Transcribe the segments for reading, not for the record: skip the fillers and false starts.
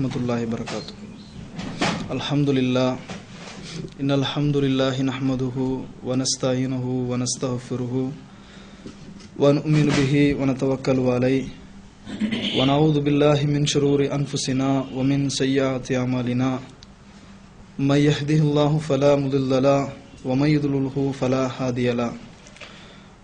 வரஹ்மத்துல்லாஹி வபரகாத்துஹு. அல்ஹம்துலில்லாஹ் இன்னல் ஹம்துலில்லாஹி நஹ்மதுஹு வ நஸ்தஈனுஹு வ நஸ்தக்ஃபிருஹு வ நு'மினு பிஹி வ நதவக்கலு அலைஹி வ நஊது பில்லாஹி மின் ஷுரூரி அன்ஃபுஸினா வ மின் ஸய்யிஆத்தி அமாலினா மை யஹ்திஹில்லாஹு ஃபலா முதில்ல லஹு வ மை யுத்லில்ஹு ஃபலா ஹாதிய லஹு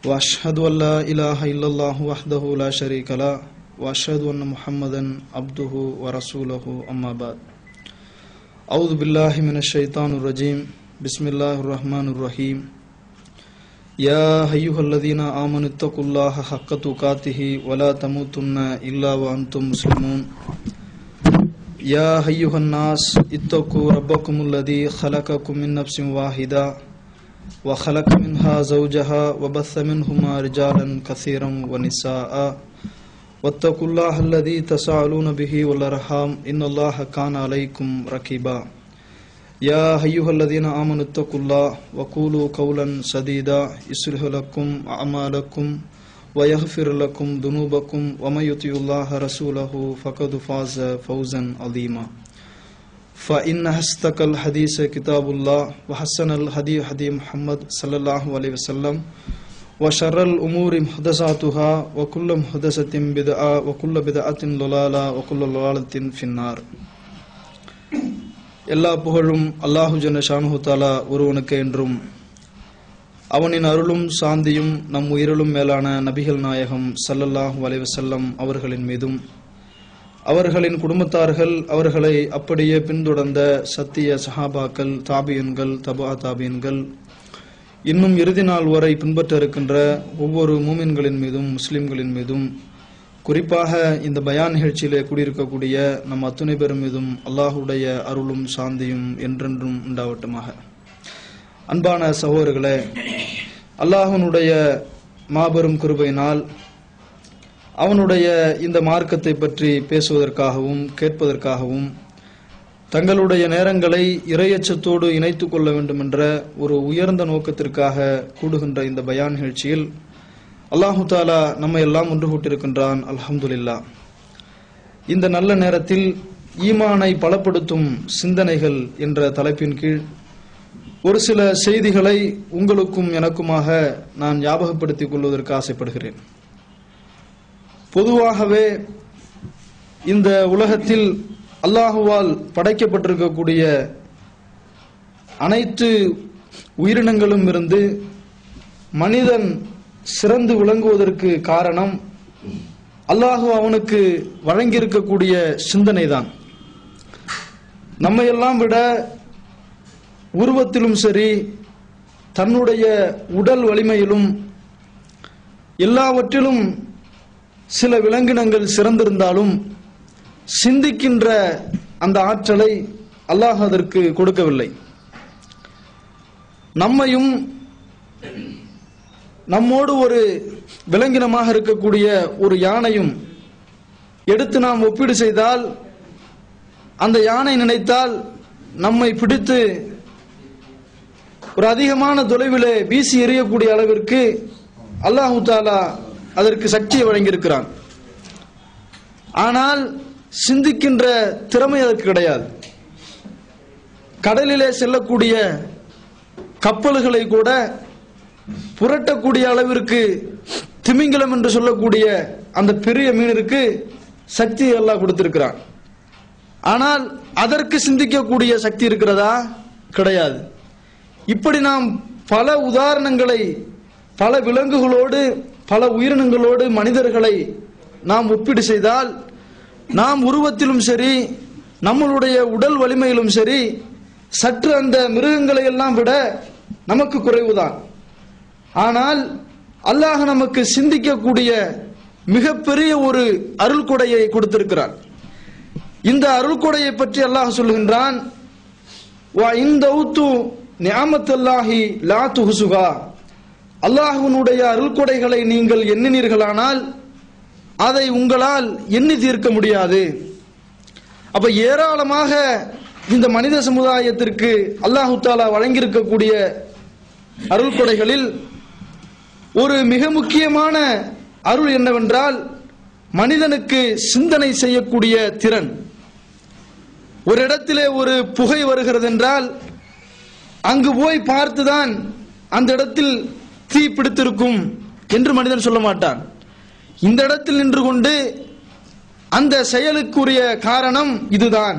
வ அஷ்ஹது அன் லா இலாஹா இல்லல்லாஹு வஹ்தஹு லா ஷரீக லஹு வ அஷ்ஹது அன்ன முஹம்மதன் அப்துஹு வ ரசூலுஹு அம்மா பஅத். அஊது பில்லாஹி மினஷ் ஷைத்தானிர் ரஜீம். பிஸ்மில்லாஹிர் ரஹ்மானிர் ரஹீம். யா அய்யுஹல்லதீன ஆமனு தக்குல்லாஹ ஹக்க துகாத்திஹி வ லா தமூதுன்ன இல்லா வ அன்தும் முஸ்லிமூன். யா அய்யுஹன் நாஸ் இத்தகு ரப்பக்குமுல்லதீ ஹலகக்கும் மின் நஃப்ஸின் வாஹிதா வ ஹலக மின்ஹா ஸௌஜஹா வ பஸ்ஸ மின்ஹுமா ரிஜாலன் கஸீரன் வ நிஸாஅ வத்தகுல்லாஹ அல்லதீ தஸாஅலூன பிஹி வல் அர்ஹாம் இன்னல்லாஹ கான அலைக்கும் ரகீபா. யா அய்யுஹல்லதீன ஆமனு தக்குல்லாஹ வ கூலு கௌலன் ஸதீதா யுஸ்லிஹு லக்கும் அஅமாலக்கும் வ யக்ஃபிர் லக்கும் துனூபக்கும் வ மை யுத்தியுல்லாஹ ரசூலஹு ஃபகத் ஃபாஸ ஃபௌஸன் அஸீமா. فإن أصدق الحديث كتاب الله وحسن الهدي هدي محمد صلى الله عليه وسلم وشر الأمور محدثاتها وكل محدثة بدعة وكل بدعة ضلالة وكل ضلالة في النار. எல்லா புகழும் அல்லாஹு ஜல்ல ஷானுஹு தஆலா ஒருவனுக்கு என்றும் அவனின் அருளும் சாந்தியும் நம் உயிரிலும் மேலான நபிகள் நாயகம் ஸல்லல்லாஹு அலைஹி வஸல்லம் அவர்களின் மீதும் அவர்களின் குடும்பத்தார்கள் அவர்களை அப்படியே பின்தொடர்ந்த சத்திய சஹாபாக்கள் தாபியன்கள் தபா தாபியன்கள் இன்னும் இறுதி நாள் வரை பின்பற்ற இருக்கின்ற ஒவ்வொரு மூமின்களின் மீதும் முஸ்லிம்களின் மீதும் குறிப்பாக இந்த பயான் நிகழ்ச்சியிலே கூடியிருக்கக்கூடிய நம் அத்துணை பேரும் மீதும் அல்லாஹுடைய அருளும் சாந்தியும் என்றென்றும் உண்டாவட்டுமாக. அன்பான சகோதரர்களே, அல்லாஹ்வினுடைய மாபெரும் கிருபையினால் அவனுடைய இந்த மார்க்கத்தை பற்றி பேசுவதற்காகவும் கேட்பதற்காகவும் தங்களுடைய நேரங்களை இறையச்சத்தோடு இணைத்துக் கொள்ள வேண்டும் என்ற ஒரு உயர்ந்த நோக்கத்திற்காக கூடுகின்ற இந்த பயான் நிகழ்ச்சியில் அல்லாஹு தாலா நம்மை எல்லாம் ஒன்று கூட்டியிருக்கின்றான். அல்ஹம்துலில்லாஹ். இந்த நல்ல நேரத்தில் ஈமானை பலப்படுத்தும் சிந்தனைகள் என்ற தலைப்பின் கீழ் ஒரு சில செய்திகளை உங்களுக்கும் எனக்குமாக நான் ஞாபகப்படுத்திக் கொள்வதற்கு ஆசைப்படுகிறேன். பொதுவாகவே இந்த உலகத்தில் அல்லாஹுவால் படைக்கப்பட்டிருக்கக்கூடிய அனைத்து உயிரினங்களும் இருந்து மனிதன் சிறந்து விளங்குவதற்கு காரணம் அல்லாஹு அவனுக்கு வழங்கியிருக்கக்கூடிய சிந்தனை தான். நம்மையெல்லாம் விட உருவத்திலும் சரி, தன்னுடைய உடல் வலிமையிலும் எல்லாவற்றிலும் சில விலங்கினங்கள் சிறந்திருந்தாலும் சிந்திக்கின்ற அந்த ஆற்றலை அல்லாஹ் அதற்கு கொடுக்கவில்லை. நம்மையும் நம்மோடு ஒரு விலங்கினமாக இருக்கக்கூடிய ஒரு யானையும் எடுத்து நாம் ஒப்பீடு செய்தால் அந்த யானை நினைத்தால் நம்மை பிடித்து ஒரு அதிகமான தொலைவிலே வீசி எறியக்கூடிய அளவிற்கு அல்லாஹு தாலா அதற்கு சக்தியை வழங்கியிருக்கிறான். ஆனால் சிந்திக்கின்ற திறமை அதற்கு கிடையாது. கடலிலே செல்லக்கூடிய கப்பல்களை கூட புரட்டக்கூடிய அளவிற்கு திமிங்கலம் என்று சொல்லக்கூடிய அந்த பெரிய மீனிற்கு சக்தி அல்லாஹ் கொடுத்திருக்கிறான். ஆனால் அதற்கு சிந்திக்கக்கூடிய சக்தி இருக்கிறதா? கிடையாது. இப்படி நாம் பல உதாரணங்களை பல விலங்குகளோடு பல உயிரினங்களோடு மனிதர்களை நாம் ஒப்பீடு செய்தால் நாம் உருவத்திலும் சரி, நம்மளுடைய உடல் வலிமையிலும் சரி, சற்று அந்த மிருகங்களை எல்லாம் விட நமக்கு குறைவுதான். ஆனால் அல்லாஹ் நமக்கு சிந்திக்கக்கூடிய மிகப்பெரிய ஒரு அருள் கொடையை கொடுத்திருக்கிறான். இந்த அருள் கொடையை பற்றி அல்லாஹ் சொல்லுகின்றான், வா இந்தௌது நிஅமத்துல்லாஹி லா துஹ்சுஹா. அல்லாஹ்வினுடைய அருள் கொடைகளை நீங்கள் எண்ணினீர்களானால் அதை உங்களால் எண்ணி தீர்க்க முடியாது. அப்ப ஏராளமாக இந்த மனித சமுதாயத்திற்கு அல்லாஹு தஆலா வழங்கியிருக்கக்கூடிய அருள் கொடைகளில் ஒரு மிக முக்கியமான அருள் என்னவென்றால் மனிதனுக்கு சிந்தனை செய்யக்கூடிய திறன். ஒரு இடத்திலே ஒரு புகை வருகிறது என்றால் அங்கு போய் பார்த்துதான் அந்த இடத்தில் தீ பிடித்திருக்கும் என்று மனிதன் சொல்ல மாட்டான். இந்த இடத்தில் நின்று கொண்டு அந்த செயலுக்குரிய காரணம் இதுதான்.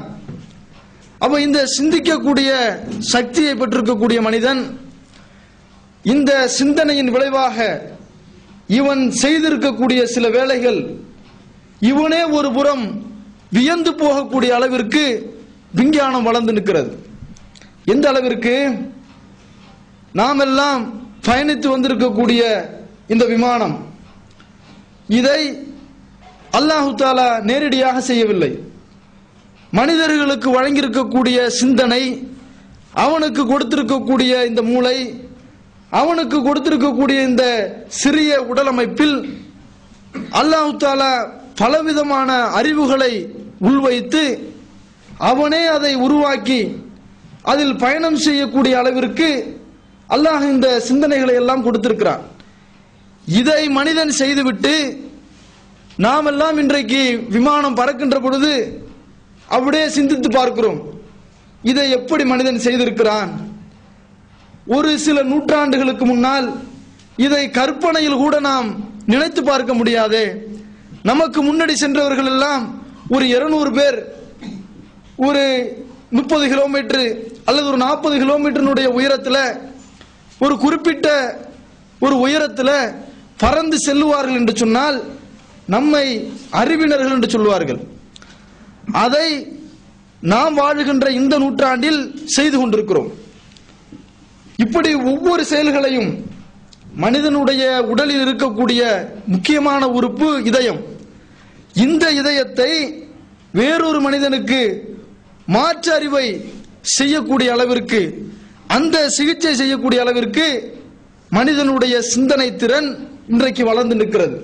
அப்ப இந்த சிந்திக்கக்கூடிய சக்தியை பெற்றிருக்கக்கூடிய மனிதன் இந்த சிந்தனையின் விளைவாக இவன் செய்திருக்கக்கூடிய சில வேலைகள் இவனே ஒரு புறம் வியந்து போகக்கூடிய அளவிற்கு விஞ்ஞானம் வளர்ந்து நிற்கிறது. எந்த அளவிற்கு? நாம் எல்லாம் பயணித்து வந்திருக்கக்கூடிய இந்த விமானம், இதை அல்லாஹு தஆலா நேரடியாக செய்யவில்லை. மனிதர்களுக்கு வழங்கியிருக்கக்கூடிய சிந்தனை, அவனுக்கு கொடுத்திருக்கக்கூடிய இந்த மூளை, அவனுக்கு கொடுத்திருக்கக்கூடிய இந்த சிறிய உடலமைப்பில் அல்லாஹு தஆலா பலவிதமான அறிவுகளை உள்வைத்து அவனே அதை உருவாக்கி அதில் பயணம் செய்யக்கூடிய அளவிற்கு அல்லாஹ் இந்த சிந்தனைகளை எல்லாம் கொடுத்திருக்கிறான். இதை மனிதன் செய்துவிட்டு நாம் எல்லாம் இன்றைக்கு விமானம் பறக்கின்ற பொழுது அப்படியே சிந்தித்து பார்க்கிறோம், இதை எப்படி மனிதன் செய்திருக்கிறான்? ஒரு சில நூற்றாண்டுகளுக்கு முன்னால் இதை கற்பனையில் கூட நாம் நினைத்து பார்க்க முடியாதே. நமக்கு முன்னாடி சென்றவர்கள் எல்லாம் ஒரு 200 பேர் ஒரு 30 கிலோமீட்டர் அல்லது ஒரு 40 கிலோமீட்டருடைய உயரத்தில் ஒரு குறிப்பிட்ட ஒரு உயரத்தில் பறந்து செல்லுவார்கள் என்று சொன்னால் நம்மை அறிவினர்கள் என்று சொல்வார்கள். அதை நாம் வாழுகின்ற இந்த நூற்றாண்டில் செய்து கொண்டிருக்கிறோம். இப்படி ஒவ்வொரு செயல்களையும், மனிதனுடைய உடலில் இருக்கக்கூடிய முக்கியமான உறுப்பு இதயம், இந்த இதயத்தை வேறொரு மனிதனுக்கு மாற்று அறிவை செய்யக்கூடிய அளவிற்கு, அந்த சிகிச்சை செய்யக்கூடிய அளவிற்கு மனிதனுடைய சிந்தனை திறன் இன்றைக்கு வளர்ந்து நிற்கிறது.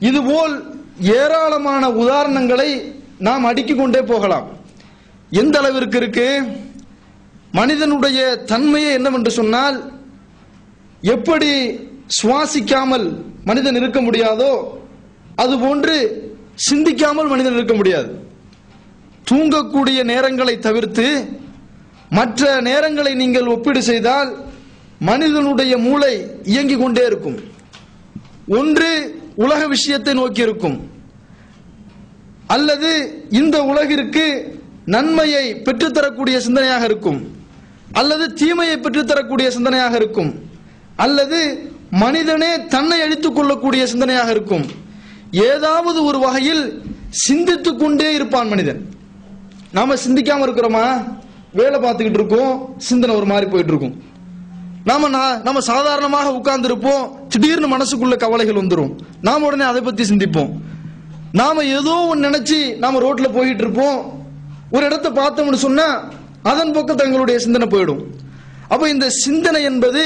இதுபோல் ஏராளமான உதாரணங்களை நாம் அடுக்கிக் கொண்டே போகலாம். எந்த அளவிற்கு இருக்கு? மனிதனுடைய தன்மையே என்னவென்று சொன்னால், எப்படி சுவாசிக்காமல் மனிதன் இருக்க முடியாதோ அதுபோன்று சிந்திக்காமல் மனிதன் இருக்க முடியாது. தூங்கக்கூடிய நேரங்களை தவிர்த்து மற்ற நேரங்களை நீங்கள் ஒப்பீடு செய்தால் மனிதனுடைய மூளை இயங்கிக் கொண்டே இருக்கும். ஒன்று உலக விஷயத்தை நோக்கி இருக்கும், அல்லது இந்த உலகிற்கு நன்மையை பெற்றுத்தரக்கூடிய சிந்தனையாக இருக்கும், அல்லது தீமையை பெற்றுத்தரக்கூடிய சிந்தனையாக இருக்கும், அல்லது மனிதனே தன்னை அழித்துக் கொள்ளக்கூடிய சிந்தனையாக இருக்கும். ஏதாவது ஒரு வகையில் சிந்தித்துக் கொண்டே இருப்பான் மனிதன். நாம சிந்திக்காம இருக்கிறோமா? வேலை பார்த்துக்கிட்டு இருக்கோம், சிந்தனை ஒரு மாதிரி போயிட்டு இருக்கும். நாம சாதாரணமாக உட்கார்ந்து இருப்போம், திடீர்னு மனசுக்குள்ள கவலைகள் வந்துடும், நாம உடனே அதை பத்தி சிந்திப்போம். நாம ஏதோ ஒன்று நினைச்சு நாம ரோட்ல போயிட்டு இருப்போம், ஒரு இடத்தை பார்த்தோம்னு சொன்னா அதன் பக்கத்து எங்களுடைய சிந்தனை போயிடும். அப்ப இந்த சிந்தனை என்பது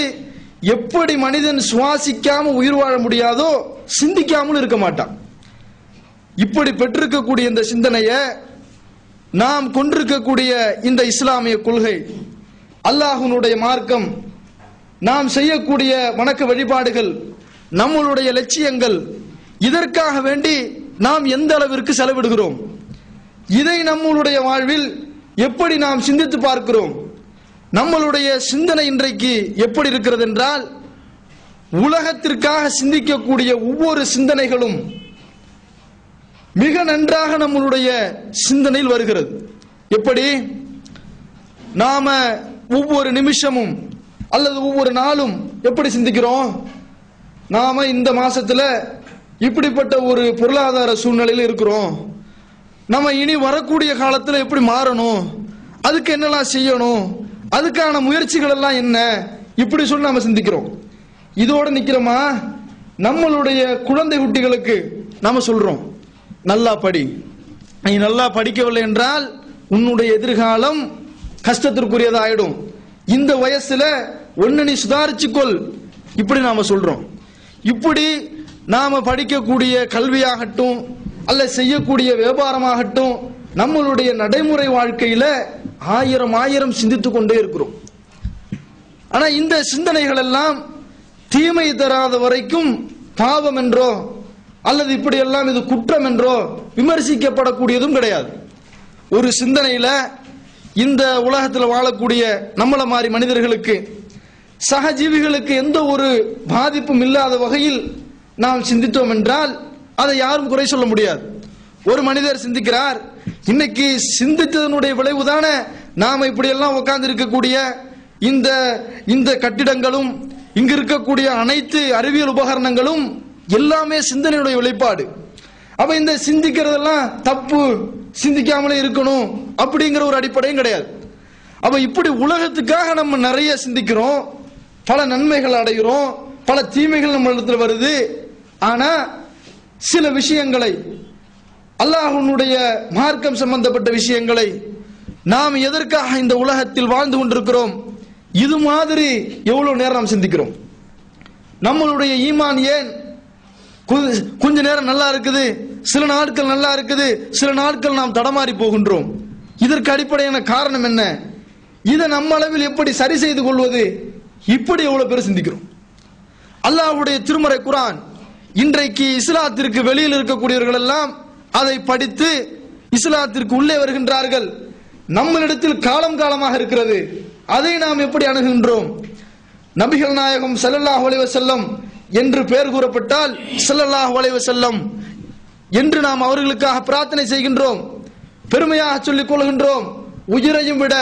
எப்படி மனிதன் சுவாசிக்காம உயிர் வாழ முடியாதோ சிந்திக்காமல் இருக்க மாட்டான். இப்படி பெற்றிருக்கக்கூடிய இந்த சிந்தனையை நாம் கொண்டிருக்கக்கூடிய இந்த இஸ்லாமிய கொள்கை, அல்லாஹ்வுடைய மார்க்கம், நாம் செய்யக்கூடிய வணக்க வழிபாடுகள், நம்மளுடைய லட்சியங்கள், இதற்காக வேண்டி நாம் எந்த அளவிற்கு செலவிடுகிறோம், இதை நம்மளுடைய வாழ்வில் எப்படி நாம் சிந்தித்து பார்க்கிறோம். நம்மளுடைய சிந்தனை இன்றைக்கு எப்படி இருக்கிறது என்றால், உலகத்திற்காக சிந்திக்கக்கூடிய ஒவ்வொரு சிந்தனைகளும் மிக நன்றாக நம்மளுடைய சிந்தனையில் வருகிறது. எப்படி? நாம ஒவ்வொரு நிமிஷமும் அல்லது ஒவ்வொரு நாளும் எப்படி சிந்திக்கிறோம்? நாம இந்த மாசத்துல இப்படிப்பட்ட ஒரு பொருளாதார சூழ்நிலையில் இருக்கிறோம், நம்ம இனி வரக்கூடிய காலத்தில் எப்படி மாறணும், அதுக்கு என்னெல்லாம் செய்யணும், அதுக்கான முயற்சிகள் எல்லாம் என்ன, இப்படி சொல்லி நாம சிந்திக்கிறோம். இதோட நிக்கிறோமா? நம்மளுடைய குழந்தை குட்டிகளுக்கு நாம சொல்றோம், நல்லா படி, நீ நல்லா படிக்கவில்லை என்றால் உன்னுடைய எதிர்காலம் கஷ்டத்திற்குரியதா ஆயிடும், இந்த வயசுல ஒன்னு நீ சுதாரிச்சுக்கொள், இப்படி நாம சொல்றோம். இப்படி நாம படிக்கக்கூடிய கல்வியாகட்டும் அல்ல செய்யக்கூடிய வியாபாரமாகட்டும், நம்மளுடைய நடைமுறை வாழ்க்கையில ஆயிரம் சிந்தித்துக் கொண்டே இருக்கிறோம். ஆனா இந்த சிந்தனைகள் எல்லாம் தீமை தராத வரைக்கும் பாவம் என்றோ அல்லது இப்படி எல்லாம் இது குற்றம் என்றோ விமர்சிக்கப்படக்கூடியதும் கிடையாது. ஒரு சிந்தனையில இந்த உலகத்தில் வாழக்கூடிய நம்மள மாதிரி மனிதர்களுக்கு, சகஜீவிகளுக்கு எந்த ஒரு பாதிப்பும் இல்லாத வகையில் நாம் சிந்தித்தோம் என்றால் அதை யாரும் குறை சொல்ல முடியாது. ஒரு மனிதர் சிந்திக்கிறார், இன்னைக்கு சிந்தித்ததனுடைய விளைவுதானே நாம இப்படி எல்லாம் உட்கார்ந்து இருக்கக்கூடிய இந்த கட்டிடங்களும் இங்கு இருக்கக்கூடிய அனைத்து அறிவியல் உபகரணங்களும் எல்லாமே சிந்தனையுடைய வெளிப்பாடு. அப்ப இந்த சிந்திக்கிறதெல்லாம் தப்பு, சிந்திக்காமலே இருக்கணும் அப்படிங்கிற ஒரு அடிப்படையும் கிடையாது. அப்ப இப்படி உலகத்துக்காக நம்ம நிறைய சிந்திக்கிறோம், பல நன்மைகள் அடைகிறோம், பல தீமைகள் நம்ம இடத்துல வருது. ஆனா சில விஷயங்களை, அல்லாஹ்வுடைய மார்க்கம் சம்பந்தப்பட்ட விஷயங்களை நாம் எதற்காக இந்த உலகத்தில் வாழ்ந்து கொண்டிருக்கிறோம், இது மாதிரி எவ்வளவு நேரம் நாம் சிந்திக்கிறோம்? நம்மளுடைய ஈமான் ஏன் கொஞ்ச நேரம் நல்லா இருக்குது, சில நாட்கள் நல்லா இருக்குது, சில நாட்கள் நாம் தடமாறி போகின்றோம்? இதற்கு அடிப்படையான காரணம் என்ன? இதை நம்ம அளவில் எப்படி சரி செய்து கொள்வது? இப்படி எவ்வளவு பேர் சிந்திக்கிறோம். அல்லாஹ்வுடைய திருமறை குர்ஆன் இன்றைக்கு இஸ்லாத்திற்கு வெளியில் இருக்கக்கூடியவர்கள் எல்லாம் அதை படித்து இஸ்லாத்திற்கு உள்ளே வருகின்றார்கள். நம்மளிடத்தில் காலம் காலமாக இருக்கிறது, அதை நாம் எப்படி அணுகின்றோம்? நபிகள் நாயகம் ஸல்லல்லாஹு அலைஹி வஸல்லம் என்று பெயர் கூறப்பட்டால் ஸல்லல்லாஹு அலைஹி வஸல்லம் என்று நாம் அவர்களுக்காக பிரார்த்தனை செய்கின்றோம், பெருமையாக சொல்லிக் கொள்கின்றோம். உயிரையும் விட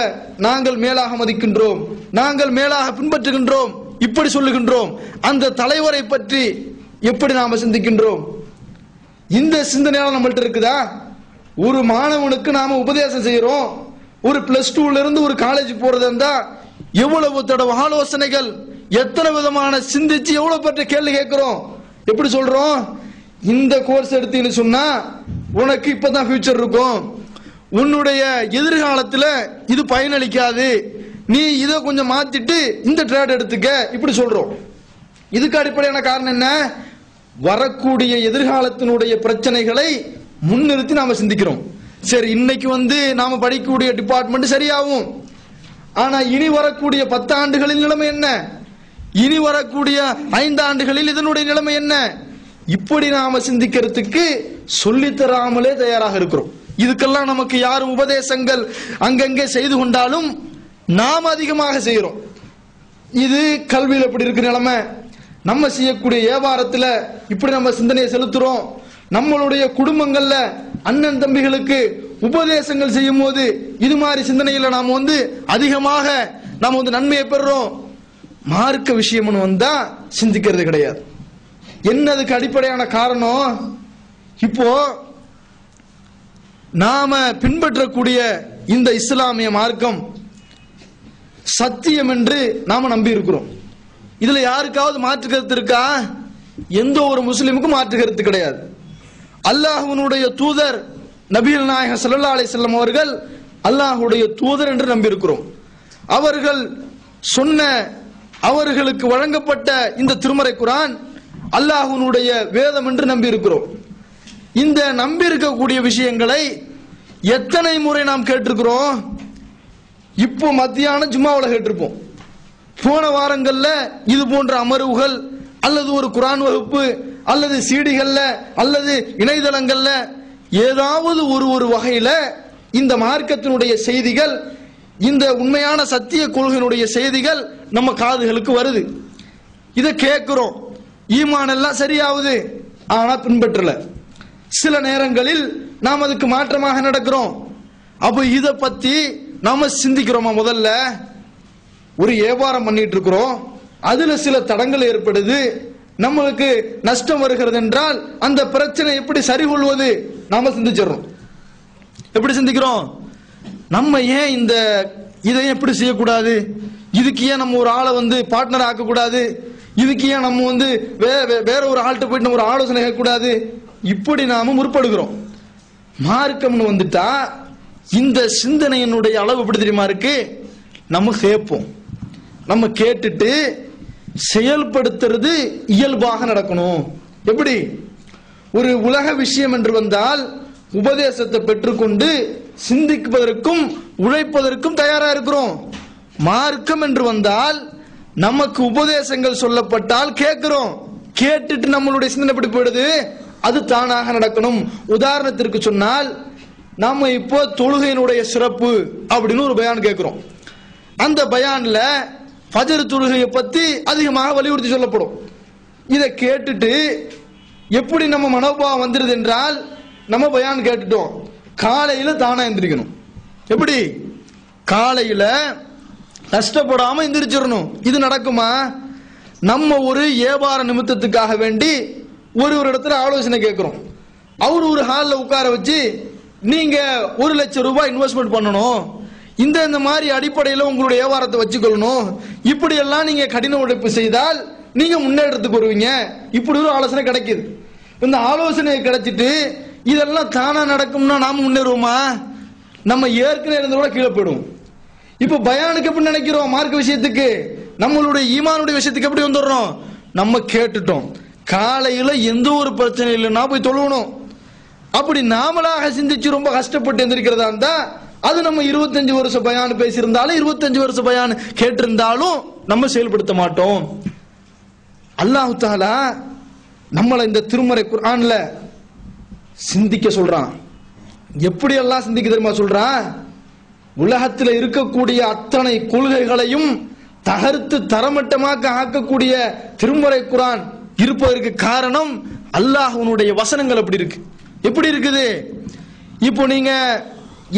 நாங்கள் மேலாக மதிக்கின்றோம், நாங்கள் மேலாக பின்பற்றுகின்றோம், இப்படி சொல்லுகின்றோம். அந்த தலைவரை பற்றி எப்படி நாம சிந்திக்கின்றோம்? இந்த சிந்தனையால நம்மள்ட்ட இருக்குதா? ஒரு மாணவனுக்கு நாம உபதேசம் செய்யறோம், ஒரு +2ல இருந்து ஒரு காலேஜ் போறது இருந்தா எவ்வளவு தடவை ஆலோசனைகள், எத்தனை விதமான சிந்திச்சு எவ்வளவு பற்றி கேள்வி கேட்கிறோம். எப்படி சொல்றோம்? இந்த கோர்ஸ் எடுத்தீங்கன்னு சொன்னா உனக்கு இப்பதான் ஃபியூச்சர் இருக்கும், உன்னுடைய எதிர்காலத்துல இது பயனளிக்காது, நீ இதை கொஞ்சம் மாத்திட்டு இந்த ட்ரேட் எடுத்துக்க, இப்படி சொல்றோம். இதுக்கு அடிப்படையான காரணம் என்ன? வரக்கூடிய எதிர்காலத்தினுடைய பிரச்சனைகளை முன்னிறுத்தி நாம சிந்திக்கிறோம். சரி, இன்னைக்கு நாம படிக்கக்கூடிய டிபார்ட்மெண்ட் சரியாகும், ஆனா இனி வரக்கூடிய 10 ஆண்டுகளில் நிலைமை என்ன, இனி வரக்கூடிய 5 ஆண்டுகளில் இதனுடைய நிலைமை என்ன, இப்படி நாம சிந்திக்கிறதுக்கு சொல்லித்தராமலே தயாராக இருக்கிறோம். இதுக்கெல்லாம் நமக்கு யாரும் உபதேசங்கள் அங்கங்கே செய்து கொண்டாலும் நாம் அதிகமாக செய்யறோம். இது கல்வியில் எப்படி இருக்கு நிலைமை, நம்ம செய்யக்கூடிய வியாபாரத்தில் இப்படி நம்ம சிந்தனையை செலுத்துறோம், நம்மளுடைய குடும்பங்கள்ல அண்ணன் தம்பிகளுக்கு உபதேசங்கள் செய்யும் போது இது மாதிரி சிந்தனையில நாம் அதிகமாக நாம் நன்மையை பெறுறோம். மார்க்க விஷயம் வந்தா சிந்திக்கிறது கிடையாது. என்னதுக்கு அடிப்படையான காரணம்? இப்போ நாம பின்பற்றக்கூடிய இந்த இஸ்லாமிய மார்க்கம் சத்தியம் என்று நாம நம்பி இருக்கிறோம். இதுல யாருக்காவது மாற்று கருத்து இருக்கா? எந்த ஒரு முஸ்லிமுக்கும் மாற்று கருத்து கிடையாது. அல்லாஹ்வுடைய தூதர் நபிகள் நாயகம் ஸல்லல்லாஹு அலைஹி வஸல்லம் அவர்கள் அல்லாஹ்வுடைய தூதர் என்று நம்பி இருக்கிறோம். அவர்கள் சொன்ன, அவர்களுக்கு வழங்கப்பட்ட இந்த திருமறை குர்ஆன் அல்லாஹ்வுடைய வேதம் என்று நம்பி இருக்கிறோம். இந்த நம்பி இருக்கக்கூடிய விஷயங்களை எத்தனை முறை நாம் கேட்டிருக்கிறோம்? இப்போ மத்தியான ஜும்மாவில் கேட்டிருப்போம். போன வாரங்கள்ல இது போன்ற அமர்வுகள் அல்லது ஒரு குர்ஆன் வகுப்பு அல்லது சீடிகள்ல அல்லது இணையதளங்கள்ல ஏதாவது ஒரு வகையில இந்த மார்க்கத்தினுடைய செய்திகள், இந்த உண்மையான சத்திய கொள்கையினுடைய செய்திகள் நம்ம காதுகளுக்கு வருது. இதை கேட்கிறோம், ஈமான் எல்லாம் சரியாகுது, ஆனா பின்பற்றல. சில நேரங்களில் நாம் அதுக்கு மாற்றமாக நடக்கிறோம். அப்ப இதை பத்தி நாம சிந்திக்கிறோமா? முதல்ல ஒரு வியாபாரம் பண்ணிட்டு இருக்கிறோம், அதுல சில தடங்கள் ஏற்படுது, நம்மளுக்கு நஷ்டம் வருகிறது என்றால் அந்த பிரச்சனை எப்படி சரி கொள்வது நாம சிந்திச்சிடறோம். எப்படி சிந்திக்கிறோம்? நம்ம ஏன் இதை எப்படி செய்யக்கூடாது, இதுக்கு ஏன் நம்ம ஒரு ஆளை பார்ட்னர் ஆக்கக்கூடாது, இதுக்கு ஏன் நம்ம வேற ஒரு ஆள்கிட்ட போயிட்டு நம்ம ஒரு ஆலோசனை கேட்கக்கூடாது, இப்படி நாம முற்படுகிறோம். மார்க்கம்னு வந்துட்டா இந்த சிந்தனையினுடைய அளவு எப்படி தெரியுமா இருக்கு? நம்ம கேட்போம், நம்ம கேட்டுட்டு செயல்படுத்துறது இயல்பாக நடக்கணும். எப்படி? ஒரு உலக விஷயம் என்று வந்தால் உபதேசத்தை பெற்றுக்கொண்டு சிந்திப்பதற்கும் உழைப்பதற்கும் தயாரா இருக்கிறோம். மார்க்கம் என்று வந்தால் நமக்கு உபதேசங்கள் சொல்லப்பட்டால் கேட்கிறோம், கேட்டுட்டு நம்மளுடைய சிந்தனை எப்படி போயிடுது? அது தானாக நடக்கணும். உதாரணத்திற்கு சொன்னால், நாம இப்போ தொழுகையினுடைய சிறப்பு அப்படின்னு ஒரு பயான் கேட்கிறோம். அந்த பயான்ல ஃபஜ்ர் தொழுகையை பத்தி அதிகமாக வலியுறுத்தி சொல்லப்படும். இதை கேட்டுட்டு எப்படி நம்ம மனோபாவம் வந்துருது என்றால், நம்ம பயான் கேட்டுட்டோம், காலையில தானா எந்திரிக்கணும். எப்படி காலையில கஷ்டப்படாம எந்திரிச்சிடணும். இது நடக்குமா? நம்ம ஒரு வியாபார நிமித்தத்துக்காக வேண்டி ஒரு இடத்துல ஆலோசனை கேட்கிறோம். அவர் ஒரு ஹாலில் உட்கார வச்சு, நீங்க 1 லட்சம் ரூபாய் இன்வெஸ்ட்மெண்ட் பண்ணணும், இந்த மாதிரி அடிப்படையில் உங்களுடைய வியாபாரத்தை வச்சுக்கொள்ளணும், இப்படி எல்லாம் நீங்க கடின உழைப்பு செய்தால் நீங்க முன்னேற்றத்துக்கு வருவீங்க, இப்படி ஒரு ஆலோசனை கிடைக்குது. இந்த ஆலோசனை கிடைச்சிட்டு இதெல்லாம் தானா நடக்கும்னா நாம முன்னேறுவோமா? நம்ம ஏற்கனவே இருந்தோட கீழே போயிடுவோம். இப்ப பயானுக்கு எப்படி நினைக்கிறோம்? மார்க்க விஷயத்துக்கு, நம்மளுடைய ஈமானுடைய விஷயத்துக்கு எப்படி வந்துடுறோம்? நம்ம கேட்டுட்டோம், காலையில எந்த ஒரு பிரச்சனை இல்லைன்னா போய் தொழுவணும். அப்படி நாமளாக சிந்திச்சு ரொம்ப கஷ்டப்பட்டு எந்திரிக்கிறதா இருந்தா, அது நம்ம 25 வருஷம் பயான் பேசியிருந்தாலும் 25 வருஷம் பயான் கேட்டிருந்தாலும் நம்ம செயல்படுத்த மாட்டோம். அல்லாஹ் தஆலா நம்மளை இந்த திருமறை குர்ஆன்ல சிந்திக்க சொல்றான். எப்படி எல்லாம் சிந்திக்க தெரியுமா சொல்றான்? உலகத்தில் இருக்கக்கூடிய அத்தனை கொள்கைகளையும் தகர்த்து தரமட்டமாக்க ஆக்கக்கூடிய திருமறை குர்ஆன் இருப்பதற்கு காரணம் அல்லாஹ்வுடைய வசனங்கள் அப்படி இருக்கு. எப்படி இருக்குது? இப்போ நீங்க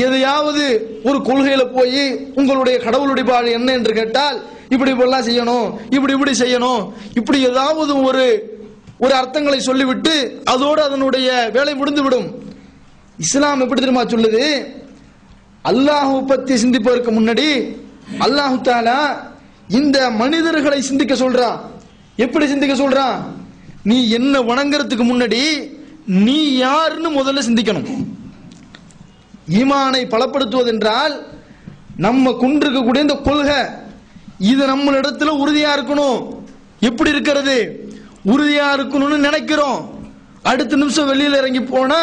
எதையாவது ஒரு கொள்கையில போய் உங்களுடைய கடவுளுடைய பாடு என்ன என்று கேட்டால், இப்படி இப்படிலாம் செய்யணும், இப்படி செய்யணும், இப்படி ஏதாவது ஒரு அர்த்தங்களை சொல்லிவிட்டு அதோடு அதனுடைய வேலை முடிந்துவிடும். இஸ்லாம் எப்படி தெரியுமா சொல்லுது? அல்லாஹ்வை பத்தி சிந்திப்பதற்கு முன்னாடி அல்லாஹ் தஆலா இந்த மனிதர்களை சிந்திக்க சொல்றான். எப்படி சிந்திக்க சொல்றான்? நீ என்ன வணங்குறதுக்கு முன்னாடி நீ யாருன்னு முதல்ல சிந்திக்கணும். ஈமானை பலப்படுத்துவது என்றால் நம்ம கொண்டிருக்கக்கூடிய இந்த கொள்கை, இது நம்மளிடத்துல உறுதியா இருக்கணும். எப்படி இருக்கிறது? உறுதியா இருக்கணும்னு நினைக்கிறோம். அடுத்த நிமிஷம் வெளியில இறங்கி போனா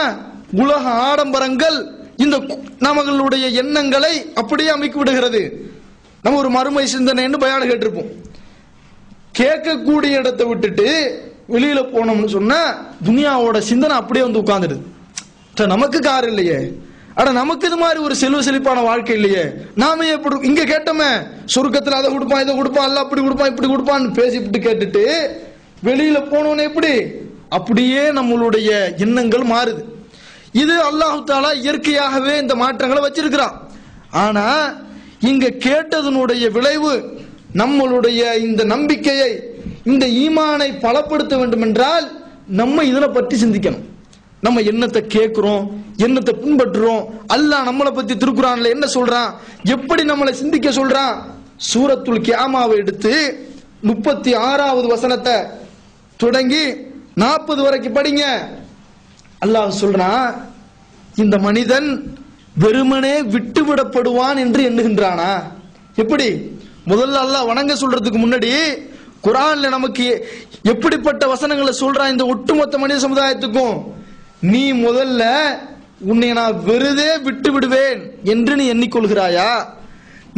உலக ஆடம்பரங்கள் இந்த நம்மளுடைய எண்ணங்களை அப்படியே அமைக்கி விடுகிறது. நம்ம ஒரு மறுமை சிந்தனைன்னு பயான் கேட்டிருப்போம். கேட்கக்கூடிய இடத்தை விட்டுட்டு வெளியில போனோம்னு சொன்னா துனியாவோட சிந்தனை அப்படியே வந்து உட்கார்ந்துடுது. நமக்கு கார் இல்லையே, அட நமக்கு இது மாதிரி ஒரு செல்வ செழிப்பான வாழ்க்கை இல்லையே, நாம எப்படி இங்க கேட்டோமே சொர்க்கத்தில் அதை கொடுப்பான் இதை கொடுப்பான் அல்ல அப்படி கொடுப்பான் இப்படி கொடுப்பான்னு பேசிவிட்டு கேட்டுட்டு வெளியில போனோன்னு எப்படி அப்படியே நம்மளுடைய எண்ணங்கள் மாறுது. இது அல்லாஹ் தஆலா இயற்கையாகவே இந்த மாற்றங்களை வச்சிருக்கிறான். ஆனா இங்க கேட்டதனுடைய விளைவு நம்மளுடைய இந்த நம்பிக்கையை, இந்த ஈமானை பலப்படுத்த வேண்டும் என்றால் நம்ம இதனை பற்றி சிந்திக்கணும். நம்ம என்னத்தை கேட்கிறோம், என்னத்தை பின்பற்றுறோம், அல்லாஹ் நம்மளை பத்தி திருக்குறான்ல என்ன சொல்றான், எப்படி நம்மளை சிந்திக்க சொல்றான். சூரத்துல் கியாமாவை எடுத்து 36வது வசனத்தை தொடங்கி 40 வரைக்கும் படிங்க. அல்லாஹ் சொல்றான், இந்த மனிதன் வெறுமனே விட்டுவிடப்படுவான் என்று எண்ணுகின்றானா? எப்படி? முதல்ல அல்லாஹ் வணங்க சொல்றதுக்கு முன்னாடி குர்ஆன்ல நமக்கு எப்படிப்பட்ட வசனங்களை சொல்றான் இந்த ஒட்டுமொத்த மனித சமுதாயத்துக்கும். நீ முதல்ல உன்னை நான் வெறுதே விட்டு விடுவேன் என்று நீ எண்ணிக்கொள்கிறாயா?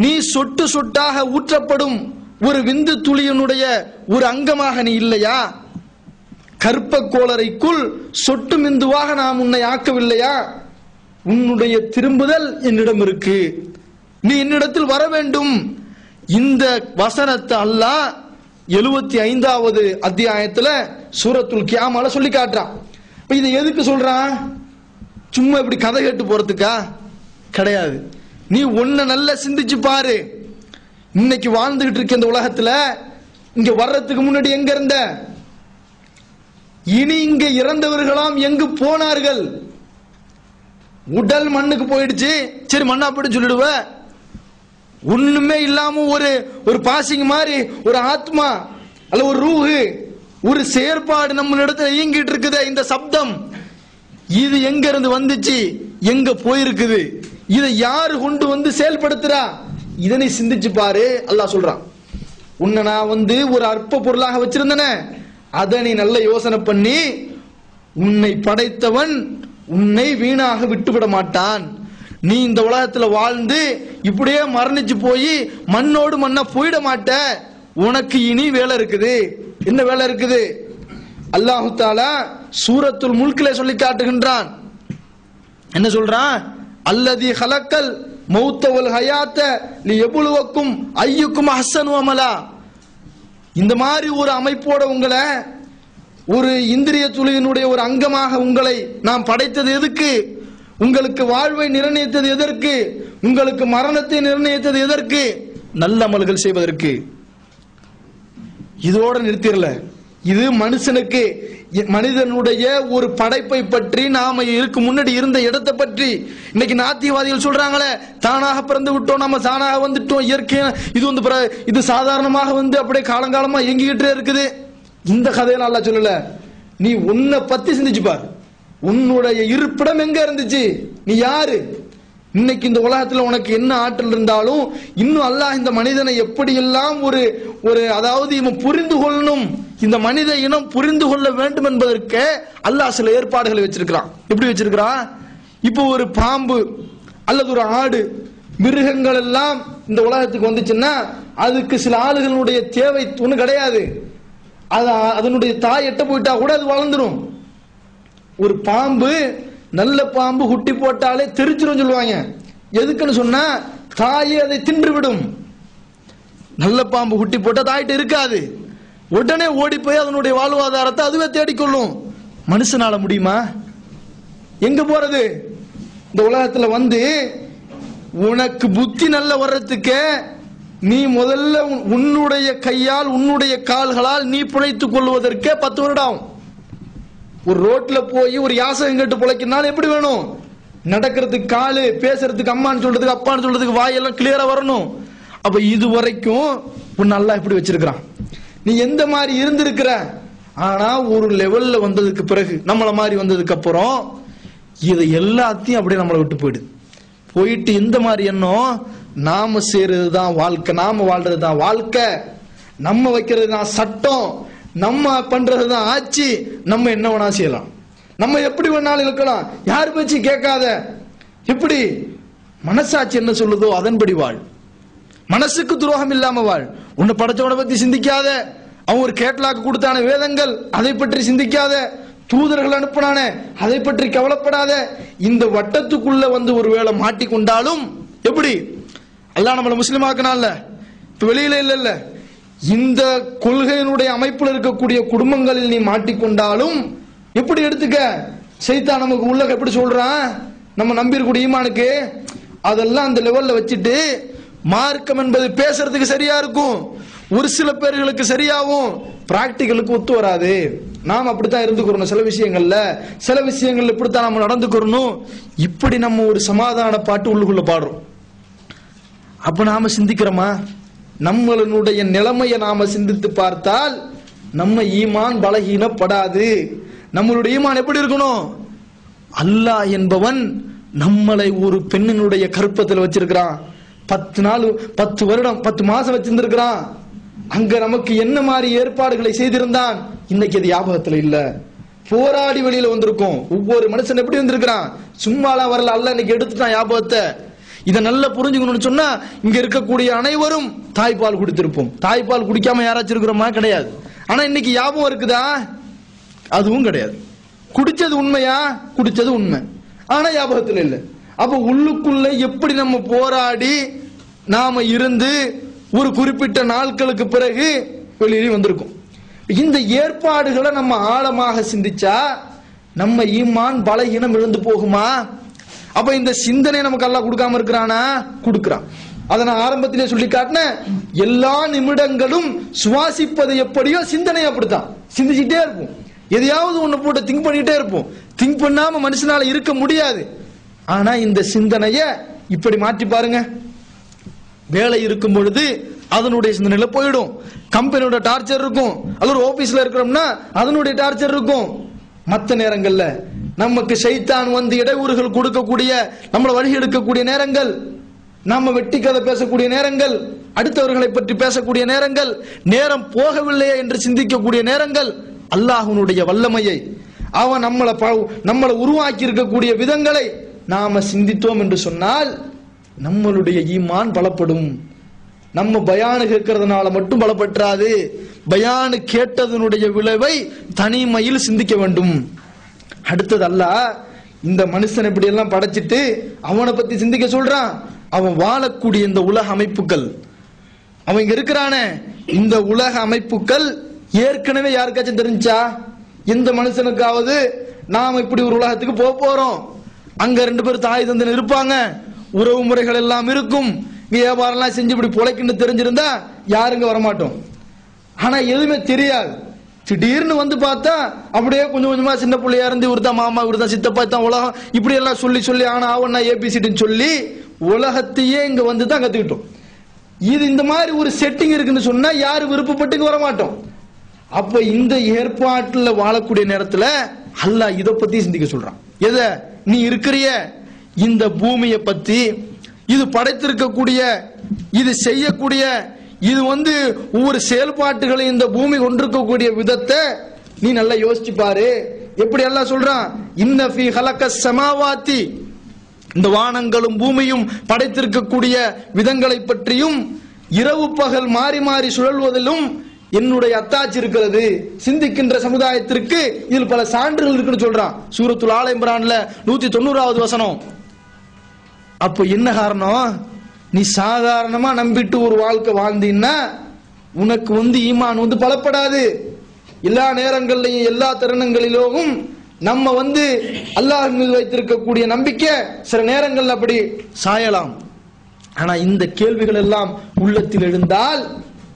நீ சொட்டு சொட்டாக ஊற்றப்படும் ஒரு விந்து துளியினுடைய ஒரு அங்கமாக நீ இல்லையா? கற்ப கோளரைக்குள் சொட்டு மிந்துவாக நாம் உன்னை ஆக்கவில்லையா? உன்னுடைய திரும்புதல் என்னிடம் இருக்கு, நீ என்னிடத்தில் வர வேண்டும். இந்த வசனத்தை அல்லாஹ் 75வது அத்தியாயத்துல சூரத்துல் கியாமால சொல்லி காட்டுறான். இப்ப இதை எதுக்கு சொல்றான்? சும்மா இப்படி கதை கேட்டு போறதுக்கா? கிடையாது. நீ ஒன்ன நல்லா சிந்திச்சு பாரு. இன்னைக்கு வாழ்ந்துகிட்டு இருக்க இந்த உலகத்துல இங்க வர்றதுக்கு முன்னாடி எங்க இருந்த, இனி இங்க இறந்தவர்களாம் எங்கு போனார்கள்? உடல் மண்ணுக்கு போயிடுச்சு, சரி மண்ணா போயிட்டு சொல்லிடுவ. ஒண்ணுமே இல்லாம ஒரு பாசிங் மாதிரி ஒரு ஆத்மா அல்ல ஒரு ரூஹு, ஒரு செயற்பாடு நம்ம இடத்துல இயங்கிட்டு இருக்குது. இந்த சப்தம் இது எங்க இருந்து வந்துச்சு, எங்க போயிருக்குது, இதை யாரு கொண்டு வந்து செயல்படுத்துறா? இதனை சிந்திச்சு பாரு. அல்லாஹ் சொல்றான், உன்னை நான் ஒரு அற்ப பொருளாக வச்சிருந்தன, அதை நீ நல்ல யோசனை பண்ணி, உன்னை படைத்தவன் உன்னை வீணாக விட்டுவிட மாட்டான். நீ இந்த உலகத்துல வாழ்ந்து இப்படியே மரணிச்சு போய் மண்ணோடு மண்ணா போயிட மாட்ட. உனக்கு இனி வேலை இருக்குது. என்ன வேலை இருக்குது? அல்லாஹ் தஆலா சூரத்துல் முல்க்ல சொல்லி காட்டுகின்றான். என்ன சொல்றான்? அல்லதி ஹலக்கல் மௌத்த வல் ஹயாத்த லியப்லுவக்கும் அய்யுக்கும் அஹ்ஸனு அமலா. இந்த மாதிரி ஒரு அமைப்போட உங்களை, ஒரு இந்திரிய துளியினுடைய ஒரு அங்கமாக உங்களை நாம் படைத்தது எதுக்கு? உங்களுக்கு வாழ்வை நிர்ணயித்தது எதற்கு? உங்களுக்கு மரணத்தை நிர்ணயித்தது எதற்கு? நல்ல அமல்கள் செய்வதற்கு. இதோட நிறுத்திடல. இது மனுஷனுக்கு, மனிதனுடைய ஒரு படைப்பை பற்றி, நாம இதுக்கு முன்னாடி இருந்த இடத்தை பற்றி. இன்னைக்கு நாத்திகவாதிகள் சொல்றாங்களே, தானாக பிறந்து விட்டோம், நம்ம தானாக வந்துட்டோம், இயற்கை இது சாதாரணமாக அப்படியே காலங்காலமா இயங்கிக்கிட்டே இருக்குது. இந்த கதையில அல்லாஹ் சொல்லல. நீ உன்னை பத்தி சிந்திச்சு பார். உன்னுடைய இருப்பிடம் எங்க இருந்துச்சு? நீ யாரு? இன்னைக்கு இந்த உலகத்துல உனக்கு என்ன ஆற்றல் இருந்தாலும் இன்னும் அல்லாஹ் இந்த மனிதனை எப்படியெல்லாம் ஒரு அதாவது இவன் புரிந்து கொள்ளணும், இந்த மனித இனம் புரிந்து கொள்ள வேண்டும் என்பதற்கு அல்லாஹ் சில ஏற்பாடுகளை வச்சிருக்கிறான். எப்படி வச்சிருக்கிறான்? இப்போ ஒரு பாம்பு அல்லது ஒரு ஆடு, மிருகங்கள் எல்லாம் இந்த உலகத்துக்கு வந்துச்சுன்னா அதுக்கு சில ஆளுகளுடைய தேவை ஒண்ணு கிடையாது. அதனுடைய தாய் எட்ட போயிட்டா கூட அது வளர்ந்துடும். ஒரு பாம்பு, நல்ல பாம்பு குட்டி போட்டாலே தெரிச்சிரும் சொல்லுவாங்க. எதுக்குன்னு சொன்னா தாயை அதை தின்று விடும். நல்ல பாம்பு குட்டி போட்டா தாயிட்ட இருக்காது, உடனே ஓடி போய் அதனுடைய வாழ்வாதாரத்தை அதுவே தேடிக்கொள்ளும். மனுஷனால முடியுமா? எங்க போறது? இந்த உலகத்துல வந்து உனக்கு புத்தி நல்ல வர்றதுக்கு நீ முதல்ல உன்னுடைய கையால், உன்னுடைய கால்களால் நீ பிழைத்துக் கொள்வதற்கே 10 வருடம் ஆகும். ஒரு ரோட்ல போய் ஒரு யாசகம் கேட்டு பிழைக்கனால எப்படி வேணும்? நடக்கிறதுக்கு காலு, பேசுறதுக்கு அம்மான்னு சொல்றதுக்கு அப்பான்னு சொல்றதுக்கு வாயெல்லாம் கிளியரா வரணும். அப்ப இது வரைக்கும் உன்னை அல்லாஹ் எப்படி வச்சிருக்கிறான்? நீ எந்த மாதிரி இருந்திருக்கிற? ஆனா ஒரு லெவல்ல வந்ததுக்கு பிறகு, நம்மள மாதிரி வந்ததுக்கு அப்புறம் இதை எல்லாத்தையும் அப்படியே நம்மளை விட்டு போயிட்டு இந்த மாதிரி எண்ணம், நாம செய்யறதுதான் வாழ்க்கை, நாம வாழ்றதுதான் வாழ்க்கை, நம்ம வைக்கிறது தான் சட்டம், நம்ம பண்றதுதான் ஆட்சி, நம்ம என்ன வேணா செய்யலாம், நம்ம எப்படி வேணாலும் இருக்கலாம், யார் பேச்சு கேட்காத. எப்படி? மனசாட்சி என்ன சொல்லுதோ அதன்படி வாழ். மனசுக்கு துரோகம் இல்லாம வாழ். உன்னை படைச்சவனை பத்தி சிந்திக்காத. அவன் ஒரு கேட்லாக் கொடுத்தான வேதங்கள், அதை பற்றி சிந்திக்காத. தூதர்கள் அனுப்பினானே, அதை பற்றி கவலைப்படாத. இந்த வட்டத்துக்குள்ள வந்து ஒரு வேளை மாட்டிக்கொண்டாலும் எப்படி? அல்லாஹ் நம்மளை முஸ்லிம் ஆக்கினான்ல, இப்ப வெளியில இல்ல, இந்த கொள்கையினுடைய அமைப்பில் இருக்கக்கூடிய குடும்பங்களில் நீ மாட்டிக்கொண்டாலும் எப்படி எடுத்துக்க? சைத்தான் நமக்கு உள்ள எப்படி சொல்றான்? நம்ம நம்பியிருக்கூடிய ஈமானுக்கு அதெல்லாம் அந்த லெவல்ல வச்சுட்டு, மார்க்கம் என்பது பேசுறதுக்கு சரியா இருக்கும், ஒரு சில பேர்களுக்கு சரியாகும், பிராக்டிகலுக்கு ஒத்து வராது. நாம் அப்படித்தான் இருந்துக்கிறோம். சில விஷயங்கள்ல இப்படித்தான் நம்ம நடந்துக்கிறோம். இப்படி நம்ம ஒரு சமாதான பாட்டு உள்ளுக்குள்ள பாடுறோம். அப்ப நாம சிந்திக்கிறோமா? நம்மளுடைய நிலைமையை நாம சிந்தித்து பார்த்தால் நம்ம ஈமான் பலகீனப்படாது. நம்மளுடைய ஈமான் எப்படி இருக்கணும்? அல்லாஹ் என்பவன் நம்மளை ஒரு பெண்ணினுடைய கற்பத்தில் வச்சிருக்கிறான். 10 நாள் 10 வருடம் 10 மாசம் வச்சிருந்திருக்கிறான். அங்க நமக்கு என்ன மாதிரி ஏற்பாடுகளை செய்திருந்தான், இன்னைக்கு அது ஞாபகத்துல இல்ல. போராடி வெளியில வந்திருக்கோம். ஒவ்வொரு மனுஷன் எப்படி வந்திருக்கிறான்? சும்மாலாம் வரல, அல்ல இன்னைக்கு எடுத்துட்டான் ஞாபகத்தை. இதை நல்லா புரிஞ்சுக்கணும்னு சொன்னா, இங்க இருக்கக்கூடிய அனைவரும் தாய்ப்பால் குடித்திருப்போம். தாய்ப்பால் குடிக்காம யாராச்சும் இருக்கிறோமா? கிடையாது. ஆனா இன்னைக்கு ஞாபகம் இருக்குதா? அதுவும் கிடையாது. குடிச்சது உண்மையா? குடிச்சது உண்மை, ஆனா ஞாபகத்துல இல்ல. அப்ப உள்ளுக்குள்ள எப்படி நம்ம போராடி நாம இருந்து ஒரு குறிப்பிட்ட நாட்களுக்கு பிறகு வெளியே வந்திருக்கும். இந்த ஏற்பாடுகளை நம்ம ஆழமாக சிந்திச்சா நம்ம ஈமான் பலகீனம் இழந்து போகுமா? அப்ப இந்த சிந்தனை நமக்கு அல்லாஹ் கொடுக்காம இருக்கிறானா? கொடுக்கிறான். அதை நான் ஆரம்பத்திலே சொல்லி காட்டினேன். எல்லா நிமிடங்களும் சுவாசிப்பது எப்படியோ சிந்தனை அப்படித்தான். சிந்திச்சுட்டே இருப்போம், எதையாவது ஒண்ணு போட்டு திங்க் பண்ணிட்டே இருப்போம். திங்க் பண்ணாம மனுஷனால இருக்க முடியாது. ஆனா இந்த சிந்தனைய இப்படி மாற்றி பாருங்க. வேலை இருக்கும் பொழுது அதனுடைய சிந்தனையில போயிடும். கம்பெனியோட டார்ச்சர் இருக்கும், அது ஒரு ஆபீஸ்ல இருக்கிறோம்னா அதனுடைய டார்ச்சர் இருக்கும். மற்ற நேரங்கள்ல நமக்கு ஷைத்தான் வந்து இடையூறுகள் கொடுக்கக்கூடிய, நம்மளை வழி எடுக்கக்கூடிய நேரங்கள், நாம வெட்டி கதை பேசக்கூடிய நேரங்கள், அடுத்தவர்களை பற்றி பேசக்கூடிய நேரங்கள், நேரம் போகவில்லையே என்று சிந்திக்கக்கூடிய நேரங்கள், அல்லாஹ்வுடைய வல்லமையை, அவன் நம்மளை உருவாக்கி இருக்கக்கூடிய விதங்களை நாம சிந்தித்தோம் என்று சொன்னால் நம்மளுடைய ஈமான் பலப்படும். நம்ம பயானு கேட்கறதுனால மட்டும் பலப்பற்றாது, பயானு கேட்டதனுடைய விளைவை தனிமையில் சிந்திக்க வேண்டும். அடுத்தது அல்லாஹ் இந்த மனுஷன் இப்படி எல்லாம் படைச்சிட்டு அவனை பத்தி சிந்திக்க சொல்றான். அவன் வாழக்கூடிய இந்த உலக அமைப்புகள், அவன் இங்க இருக்கிறானே இந்த உலக அமைப்புகள் ஏற்கனவே யாருக்காச்சும் தெரிஞ்சா? எந்த மனுஷனுக்காவது நாம இப்படி ஒரு உலகத்துக்கு போறோம், அங்க 2 பேர் தாய் தந்தன் இருப்பாங்க, உறவு முறைகள் எல்லாம் இருக்கும், வியாபாரம் எல்லாம் செஞ்சு இப்படி பொழைக்குன்னு தெரிஞ்சிருந்தா யாருங்க வரமாட்டோம். ஆனா எதுவுமே தெரியாது. திடீர்னு வந்து பார்த்தா அப்படியே கொஞ்சம் கொஞ்சமா சின்ன பிள்ளையா இருந்து இவர்தான் மாமா, இவர்தான் சித்தப்பா, தான் உலகம், இப்படி எல்லாம் சொல்லி ஆனா ஆவண்ணா ஏபிசிடின்னு சொல்லி உலகத்தையே இங்க வந்து தான் கத்துக்கிட்டோம். இது இந்த மாதிரி ஒரு செட்டிங் இருக்குன்னு சொன்னா யாரு விருப்பப்பட்டு வர மாட்டோம். அப்ப இந்த ஏற்பாட்டுல வாழக்கூடிய நேரத்துல அல்லாஹ் இத பத்தி சிந்திக்க சொல்றான். எத? நீ இருக்கிறிய இந்த பூமியை பத்தி, இது படைத்திருக்கக்கூடிய, இது செய்யக்கூடிய, இது ஒவ்வொரு செயல்பாட்டுகளை இந்த பூமி கொண்டிருக்கக்கூடிய விதத்தை நீ நல்லா யோசிச்சு பாரு. எப்படி எல்லாம் சொல்றான்? இன்ன ஃபீ ஹலக்கஸ் ஸமாவாத்தி, இந்த வானங்களும் பூமியும் படைத்திருக்கக்கூடிய விதங்களை பற்றியும் இரவு பகல் மாறி மாறி சுழல்வதிலும் என்னுடைய அத்தாட்சி இருக்கிறது. சிந்திக்கின்ற சமுதாயத்திற்கு இதில் பல சான்றுகள் இருக்குன்னு சொல்றான். சூரத்துல் ஆல இம்ரான்ல 190வது வசனம். அப்ப என்ன காரணம்? நீ சாதாரணமா நம்பிட்டு ஒரு வாழ்க்கை வாழ்ந்தீன்னா உனக்கு ஈமான் பலப்படாது. எல்லா நேரங்களிலும் எல்லா தருணங்களிலும் நம்ம அல்லாஹ் மீது வைத்திருக்கக்கூடிய நம்பிக்கை சில நேரங்கள் அப்படி சாயலாம். ஆனா இந்த கேள்விகள் எல்லாம் உள்ளத்தில் எழுந்தால்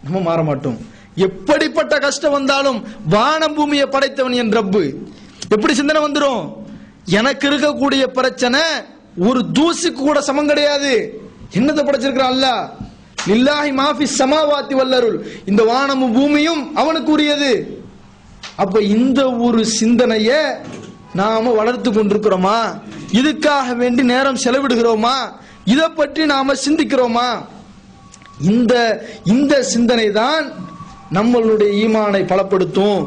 நம்ம மாற மாட்டோம். எப்படிப்பட்ட கஷ்டம் வந்தாலும் வானம் பூமியை படைத்தவன் என் ரப்பு, எப்படி சிந்தனை வந்துரும்? எனக்கு இருக்கக்கூடிய பிரச்சனை ஒரு தூசிக்கு கூட சமம் கிடையாது. என்னத்தை படைச்சிருக்கிறான் அல்லாஹ்? லில்லாஹி மாஃபி ஸமாவாத்தி வல் அருள், இந்த வானமும் பூமியும் அவனுக்கு உரியது. அப்ப இந்த ஒரு சிந்தனைய நாம வளர்த்து கொண்டிருக்கிறோமா? இதுக்காக வேண்டி நேரம் செலவிடுகிறோமா? இதை பற்றி நாம சிந்திக்கிறோமா? இந்த சிந்தனை தான் நம்மளுடைய ஈமானை பலப்படுத்தும்.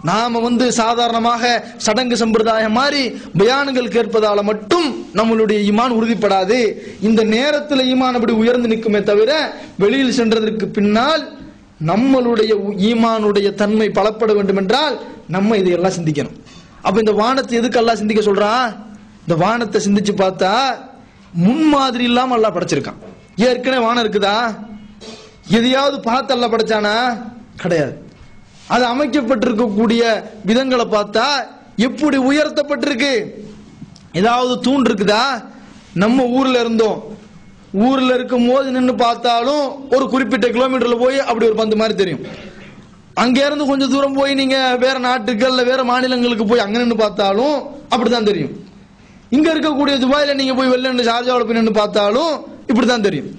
நாம சாதாரணமாக சடங்கு சம்பிரதாயம் மாதிரி பயான்கள் கேட்பதால மட்டும் நம்மளுடைய ஈமான் உறுதிப்படாது. இந்த நேரத்தில் ஈமான் அப்படி உயர்ந்து நிற்குமே தவிர வெளியில் சென்றதற்கு பின்னால் நம்மளுடைய ஈமானுடைய தன்மை பலப்பட வேண்டும் என்றால் நம்ம இதையெல்லாம் சிந்திக்கணும். அப்ப இந்த வானத்தை எதுக்கு அல்லாஹ் சிந்திக்க சொல்றான்? இந்த வானத்தை சிந்திச்சு பார்த்தா முன்மாதிரி இல்லாம அல்லாஹ் படைச்சிருக்கான். ஏற்கனவே வானம் இருக்குதா? எதையாவது பார்த்து அல்லாஹ் படைச்சானா? கிடையாது. அது அமைக்கப்பட்டிருக்கக்கூடிய விதங்களை பார்த்தா எப்படி உயர்த்தப்பட்டிருக்கு? ஏதாவது தூண் இருக்குதா? நம்ம ஊர்ல இருந்தோம், ஊர்ல இருக்கும் போது நின்று பார்த்தாலும் ஒரு குறிப்பிட்ட கிலோமீட்டர்ல போய் அப்படி ஒரு பந்து மாதிரி தெரியும். அங்க இருந்து கொஞ்சம் தூரம் போய் நீங்க வேற நாட்டுகள் வேற மாநிலங்களுக்கு போய் அங்க நின்று பார்த்தாலும் அப்படித்தான் தெரியும். இங்க இருக்கக்கூடிய துபாயில நீங்க போய் வெளில நின்று ஷார்ஜாவில் போய் நின்று பார்த்தாலும் இப்படித்தான் தெரியும்.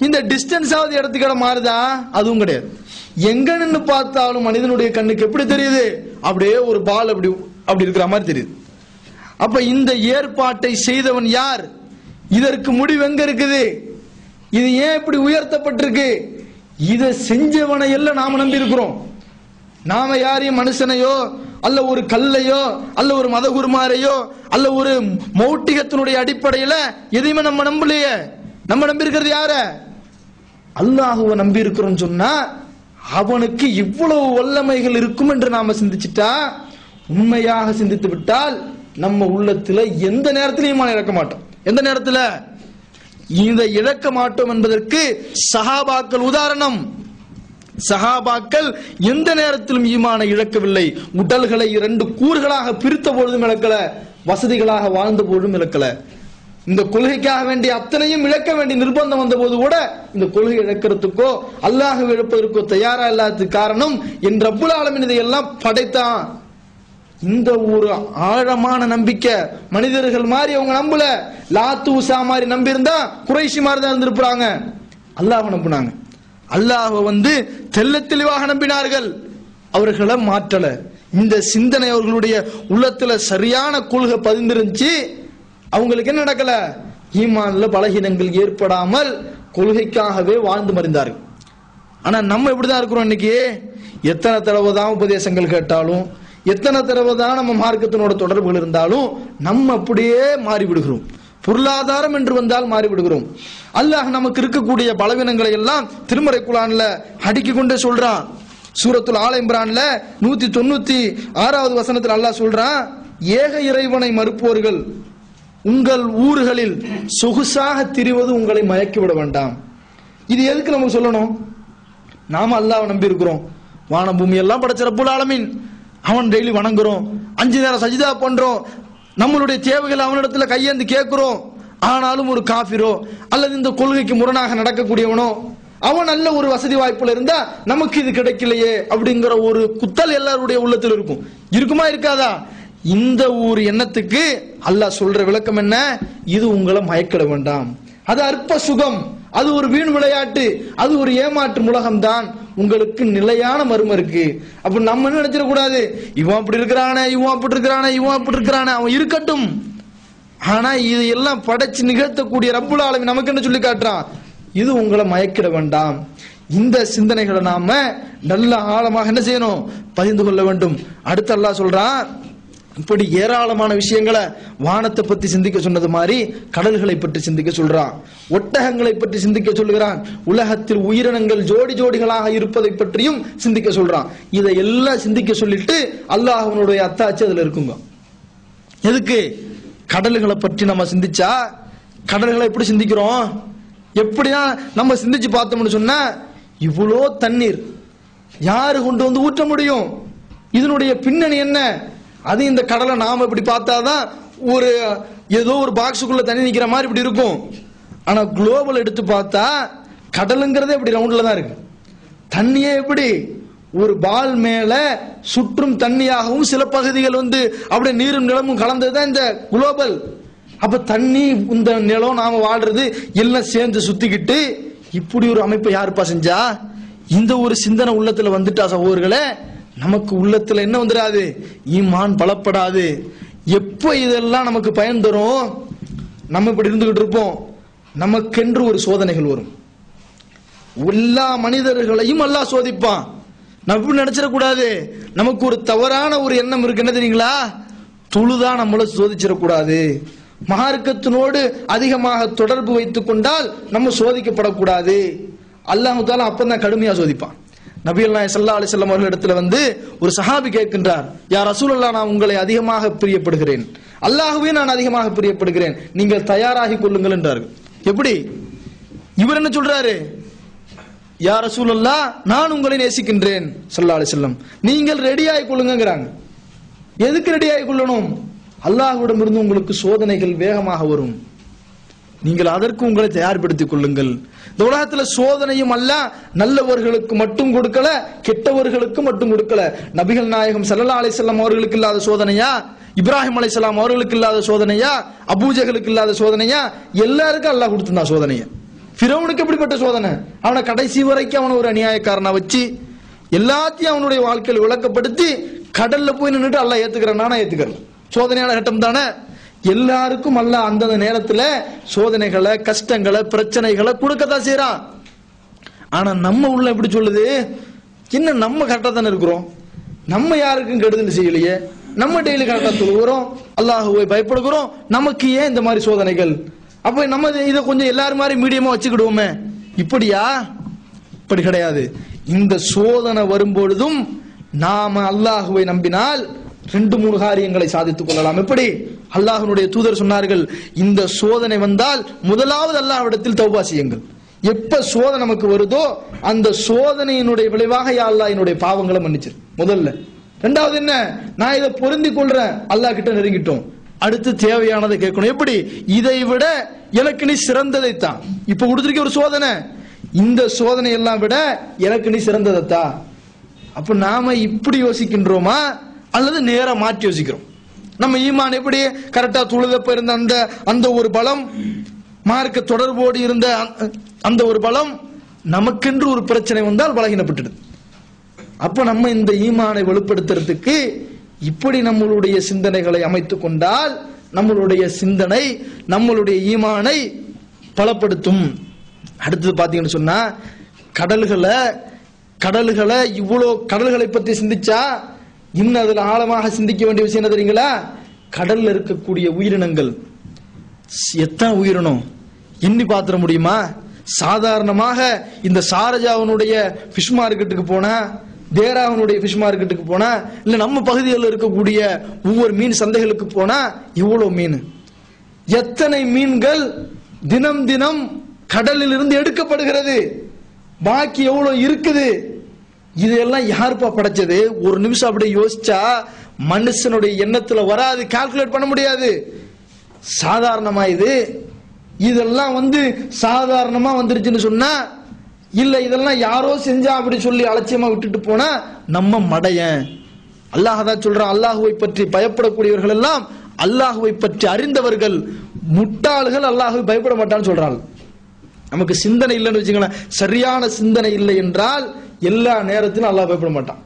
இந்த டிஸ்டன்ஸ் ஆவது இடத்துக்கிட மாறுதா? அதுவும் கிடையாது. எங்க நின்று பார்த்தாலும் மனிதனுடைய கண்ணுக்கு எப்படி தெரியுது? அப்படியே ஒரு பால் அப்படி இருக்கிற மாதிரி தெரியுது. அப்ப இந்த ஏற்பாட்டை செய்தவன் யார்? இதற்கு முடிவு எங்க இருக்குது? இது ஏன் இப்படி உயர்த்தப்பட்டிருக்கு? இதை செஞ்சவனை எல்லாம் நாம நம்பி இருக்கிறோம். நாம யாரையும் மனுஷனையோ அல்ல ஒரு கல்லையோ அல்ல ஒரு மதகுருமாரையோ அல்ல ஒரு மௌட்டிகத்தினுடைய அடிப்படையில எதையுமே நம்ம நம்பலையே. நம்ம நம்பி இருக்கிறது யார? அல்லாஹுவை நம்பி இருக்கிறோம். சொன்னா அவனுக்கு இவ்வளவு வல்லமைகள் இருக்கும் என்று நாம சிந்திச்சுட்டா, உண்மையாக சிந்தித்து விட்டால் நம்ம உள்ளத்துல எந்த நேரத்திலும் ஈமான் இழக்க மாட்டோம். எந்த நேரத்துல இதை இழக்க மாட்டோம் என்பதற்கு சஹாபாக்கள் உதாரணம். சஹாபாக்கள் எந்த நேரத்திலும் ஈமானை இழக்கவில்லை. உடல்களை 2 கூறுகளாக பிரித்த பொழுதும் இழக்கல, வசதிகளாக வாழ்ந்த பொழுதும் இழக்கல. இந்த கொள்கைக்காக வேண்டிய அத்தனையும் இழக்க வேண்டிய நிர்பந்தம் வந்த போது கூட இந்த கொள்கை இழக்கிறதுக்கோ அல்லாஹ் இழப்பதற்கோ தயாரா இல்லாததுக்கு காரணம் என் ரப்புல் ஆலமீன் இதையெல்லாம் படைத்தான். இந்த ஒரு ஆழமான நம்பிக்கை மனிதர்கள் மாதிரி அவங்க நம்பல. லாத்து உசா மாதிரி நம்பி இருந்தா குறைஷி மாதிரி தான் இருந்திருப்பாங்க. அல்லாஹ் நம்பினாங்க. அல்லாஹ் தெள்ள தெளிவாக நம்பினார்கள். அவர்களை மாற்றல. இந்த சிந்தனை அவர்களுடைய உள்ளத்துல சரியான கொள்கை பதிந்திருந்துச்சு. அவங்களுக்கு என்ன நடக்கல? ஈமான்ல பலகீனங்கள் ஏற்படாமல் கொள்கைக்காகவே வாழ்ந்து மறைந்தார்கள். ஆனா நம்ம எப்படிதான் இருக்கிறோம் இன்னைக்கு? எத்தனை தடவை தான் உபதேசங்கள் கேட்டாலும், எத்தனை தடவை தான் நம்ம மார்க்கத்தினோட தொடர்புகள் இருந்தாலும் நம்ம அப்படியே மாறிவிடுகிறோம். பொருளாதாரம் என்று வந்தால் மாறிவிடுகிறோம். அல்லாஹ் நமக்கு இருக்கக்கூடிய பலவீனங்களை எல்லாம் திருமறை குர்ஆன்ல அடுக்கி கொண்டே சொல்றான். சூரத்துல் ஆல இம்ரான்ல 196வது வசனத்தில் அல்லாஹ் சொல்றான், ஏக இறைவனை மறுப்பவர்கள் உங்கள் ஊர்களில் சொகுசாக திரிவது உங்களை மயக்கிவிட வேண்டாம். இது எதுக்கு நமக்கு சொல்லணும்? நாம அல்லாஹ்வை நம்பி இருக்கிறோம், வானம் பூமி எல்லாம் படைச்ச ரப்புல் ஆலமீன், அவன் டெய்லி வணங்குறோம், 5 நேரம் சஜிதா பண்றோம், நம்மளுடைய தேவைகளை அவனிடத்துல கையேந்து கேட்கிறோம். ஆனாலும் ஒரு காஃபிரோ அல்லது இந்த கொள்கைக்கு முரணாக நடக்கக்கூடியவனோ அவன் நல்ல ஒரு வசதி வாய்ப்புல இருந்தா நமக்கு இது கிடைக்கலையே அப்படிங்கிற ஒரு குத்தல் எல்லாருடைய உள்ளத்தில் இருக்கும். இருக்குமா இருக்காதா? இந்த ஒரு எண்ணத்துக்கு அல்லாஹ் சொல்ற விளக்கம் என்ன? இது உங்களை மயக்கிட வேண்டாம், அது அற்ப சுகம், அது ஒரு வீண் விளையாட்டு, அது ஒரு ஏமாற்று உலகம் தான், உங்களுக்கு நிலையான மர்மம் இருக்கு. அப்ப நம்ம நினைச்சிட கூடாது, இவன் அப்படி இருக்கிறானே, இவன் அப்படி இருக்கிறானே, இவன் அப்படி இருக்கிறானே, அவன் இருக்கட்டும். ஆனா இது எல்லாம் படைச்சு நிகழ்த்தக்கூடிய ரப்புல் ஆலமீன் நமக்கு என்ன சொல்லி காட்டுறான்? இது உங்களை மயக்கிட வேண்டாம். இந்த சிந்தனைகளை நாம நல்ல ஆழமாக என்ன செய்யணும்? பதிந்து கொள்ள வேண்டும். அடுத்து அல்லாஹ் சொல்றான், இப்படி ஏராளமான விஷயங்களை வானத்தை பத்தி சிந்திக்க சொன்னது மாதிரி கடல்களை பற்றி சிந்திக்க சொல்றான், ஒட்டகங்களை பற்றி சிந்திக்க சொல்கிறான், உலகத்தில் உயிரினங்கள் ஜோடி ஜோடிகளாக இருப்பதை பற்றியும் சிந்திக்க சொல்றான். இதை எல்லாம் சிந்திக்க சொல்லிட்டு அல்லாஹ்வுடைய அத்தாட்சி அதுல இருக்குங்க. எதுக்கு? கடல்களை பற்றி நம்ம சிந்திச்சா, கடல்களை எப்படி சிந்திக்கிறோம்? எப்படியா நம்ம சிந்திச்சு பார்த்தோம்னு சொன்னா, இவ்வளோ தண்ணீர் யாரு கொண்டு வந்து ஊற்ற முடியும்? இதனுடைய பின்னணி என்ன? அது இந்த கடலை நாம இப்படி பார்த்தாதான் ஒரு ஏதோ ஒரு பாக்ஸுக்குள்ள தண்ணி நிக்கிற மாதிரி இப்படி இருக்கும். ஆனா குளோபல் எடுத்து பார்த்தா கடலுங்கிறதே இப்படி ரவுண்ட்ல தான் இருக்கு. தண்ணியே எப்படி ஒரு பால் மேல சுற்றும் தண்ணியாகவும் சில பகுதிகள் வந்து அப்படியே நீரும் நிலமும் கலந்ததுதான் இந்த குளோபல். அப்ப தண்ணி, இந்த நிலம், நாம வாழ்றது எல்லாம் சேர்ந்து சுத்திக்கிட்டு இப்படி ஒரு அமைப்பை யாருப்பா செஞ்சா? இந்த ஒரு சிந்தனை உள்ளத்துல வந்துட்டா சகோதரர்களே, நமக்கு உள்ளத்துல என்ன வந்துடாது? ஈமான் பலப்படாது. எப்ப இதெல்லாம் நமக்கு பயன் தரும்? நம்ம இப்படி இருந்துகிட்டு இருப்போம், நமக்கென்று ஒரு சோதனைகள் வரும். எல்லா மனிதர்களையும் அல்லாஹ் சோதிப்பான். நம்ம இப்படி நினைச்சிடக்கூடாது. நமக்கு ஒரு தவறான ஒரு எண்ணம் இருக்கு, என்ன தெரியுங்களா? தொழுதா நம்மள சோதிச்சிடக்கூடாது, மார்க்கத்தினோடு அதிகமாக தொடர்பு வைத்துக் கொண்டால் நம்ம சோதிக்கப்படக்கூடாது. அல்லாஹ் தஆலா அப்பதான் கடுமையா சோதிப்பான். நபிகள் நாயகம் ஸல்லல்லாஹு அலைஹி வஸல்லம் அவர்கள் இடத்துல வந்து ஒரு சஹாபி கேட்கின்றார், யா ரசூலல்லாஹ், நான் உங்களை அதிகமாக பிரியப்படுகிறேன், அல்லாஹ்வே நான் அதிகமாக பிரியப்படுகிறேன், நீங்கள் தயாராகி கொள்ளுங்கள் என்றார்கள். எப்படி? இவர் என்ன சொல்றாரு? யா ரசூலல்லாஹ், நான் உங்களை நேசிக்கின்றேன் ஸல்லல்லாஹு அலைஹி வஸல்லம், நீங்கள் ரெடியாகி கொள்ளுங்கிறாங்க. எதுக்கு ரெடியாகி கொள்ளணும்? அல்லாஹ்விடம் இருந்து உங்களுக்கு சோதனைகள் வேகமாக வரும், நீங்கள் அதற்கு உங்களை தயார்படுத்திக் கொள்ளுங்கள். இந்த உலகத்துல சோதனையும் அல்ல நல்லவர்களுக்கு மட்டும் கொடுக்கல, கெட்டவர்களுக்கு மட்டும் கொடுக்கல. நபிகள் நாயகம் ஸல்லல்லாஹு அலைஹி வஸல்லம் அவர்களுக்கு இல்லாத சோதனையா? இப்ராஹிம் அலைஹிஸ்ஸலாம் அவர்களுக்கு இல்லாத சோதனையா? அபூஜஹலுக்கு இல்லாத சோதனையா? எல்லாருக்கும் அல்லாஹ் கொடுத்திருந்தான் சோதனையை. ஃபிரௌனுக்கு எப்படிப்பட்ட சோதனை? அவனை கடைசி வரைக்கும் அவனை ஒரு அநியாயக்காரனா வச்சு எல்லாத்தையும் அவனுடைய வாழ்க்கையில் விளக்கப்படுத்தி கடல்ல போய் நின்றுட்டு அல்லாஹ் ஏத்துக்கிறேன், நானா ஏத்துக்கிறேன். சோதனையான கட்டம் தானே. எல்லாருக்கும் அல்லாஹ் அந்தந்த நேரத்துல சோதனைகளை, கஷ்டங்களை, பிரச்சனைகளை கொடுக்கத்தான் செய்யறான். ஆனா நம்ம உள்ள எப்படி சொல்லுது? என்ன, நம்ம கரெக்டா தானே இருக்கிறோம், நம்ம யாருக்கும் கெடுதல் செய்யலையே, நம்ம டெய்லி கரெக்டா தொழுகிறோம், அல்லாஹ்வை பயப்படுகிறோம், நமக்கு ஏன் இந்த மாதிரி சோதனைகள்? அப்ப நம்ம இதை கொஞ்சம் எல்லாரும் மாதிரி மீடியமா வச்சுக்கிடுவோமே. இப்படியா? இப்படி கிடையாது. இந்த சோதனை வரும்பொழுதும் நாம அல்லாஹ்வை நம்பினால் 2-3 காரியங்களை சாதித்துக் கொள்ளலாம். எப்படி? அல்லாஹ்வுடைய தூதர் சொன்னார்கள், இந்த சோதனை வந்தால் முதலாவது அல்லாஹ்விடத்தில் தௌபா செய்யுங்கள். எப்ப சோதனை நமக்கு வருதோ அந்த சோதனையினுடைய விளைவாக யா அல்லாஹ் என்னுடைய பாவங்களை மன்னிச்சிரு முதல்ல. ரெண்டாவது என்ன? நான் இதை பொருந்தி கொள்றேன், அல்லாஹ் கிட்ட நெருங்கிட்டோம். அடுத்து தேவையானதை கேட்கணும். எப்படி? இதை விட எனக்கு நீ சிறந்ததைத்தான். இப்ப கொடுத்திருக்க ஒரு சோதனை, இந்த சோதனை எல்லாம் விட எனக்கு நீ சிறந்ததைத்தா. அப்ப நாம இப்படி யோசிக்கின்றோமா அல்லது நேரா மாற்றி யோசிக்கிறோம்? நம்ம ஈமான் எப்படி கரெக்டா தொழுதப்ப இருந்த அந்த ஒரு பலம், மார்க்க தொடர்போடு இருந்த அந்த ஒரு பலம், நமக்கென்று ஒரு பிரச்சனை வந்தால் பலகீனப்பட்டுடுது. அப்ப நம்ம இந்த ஈமானை வலுப்படுத்துறதுக்கு இப்படி நம்மளுடைய சிந்தனைகளை அமைத்துக் கொண்டால் நம்மளுடைய சிந்தனை நம்மளுடைய ஈமானை பலப்படுத்தும். அடுத்தது பாத்தீங்கன்னு சொன்னா, கடல்களை இவ்வளோ கடல்களை பற்றி சிந்திச்சா இன்னும் அதுல ஆழமாக சிந்திக்க வேண்டிய விஷயம் என்ன தெரியுங்களா? கடல்ல இருக்கக்கூடிய உயிரினங்கள் எத்தனை உயிரினம் எண்ணி பாத்திர முடியுமா? சாதாரணமாக இந்த ஷார்ஜாவினுடைய ஃபிஷ் மார்க்கெட்டுக்கு போனா தேராவனுடைய ஃபிஷ் மார்க்கெட்டுக்கு போனா, இல்ல நம்ம பகுதிகளில் இருக்கக்கூடிய ஒவ்வொரு மீன் சந்தைகளுக்கு போனா எவ்வளவு மீன், எத்தனை மீன்கள் தினம் தினம் கடலில் இருந்து எடுக்கப்படுகிறது, பாக்கி எவ்வளவு இருக்குது. இதெல்லாம் யாருப்பா படைச்சது? ஒரு நிமிஷம் அப்படியே யோசிச்சா மனுஷனுடைய எண்ணத்துல வராது, கால்குலேட் பண்ண முடியாது. சாதாரணமா இதெல்லாம் சாதாரணமா வந்துருச்சுன்னு சொன்னா, இல்ல இதெல்லாம் யாரோ செஞ்சா அப்படி சொல்லி அலட்சியமா விட்டுட்டு போனா நம்ம மடையன். அல்லாஹ் தான் சொல்றான், அல்லாஹுவை பற்றி பயப்படக்கூடியவர்கள் எல்லாம் அல்லாஹுவை பற்றி அறிந்தவர்கள், முட்டாள்கள் அல்லாஹுவை பயப்பட மாட்டான்னு சொல்றாள். நமக்கு சிந்தனை இல்லைன்னு வச்சுங்களேன், சரியான சிந்தனை இல்லை என்றால் எல்லா நேரத்திலும் அல்லாஹ் பயப்பட மாட்டான்.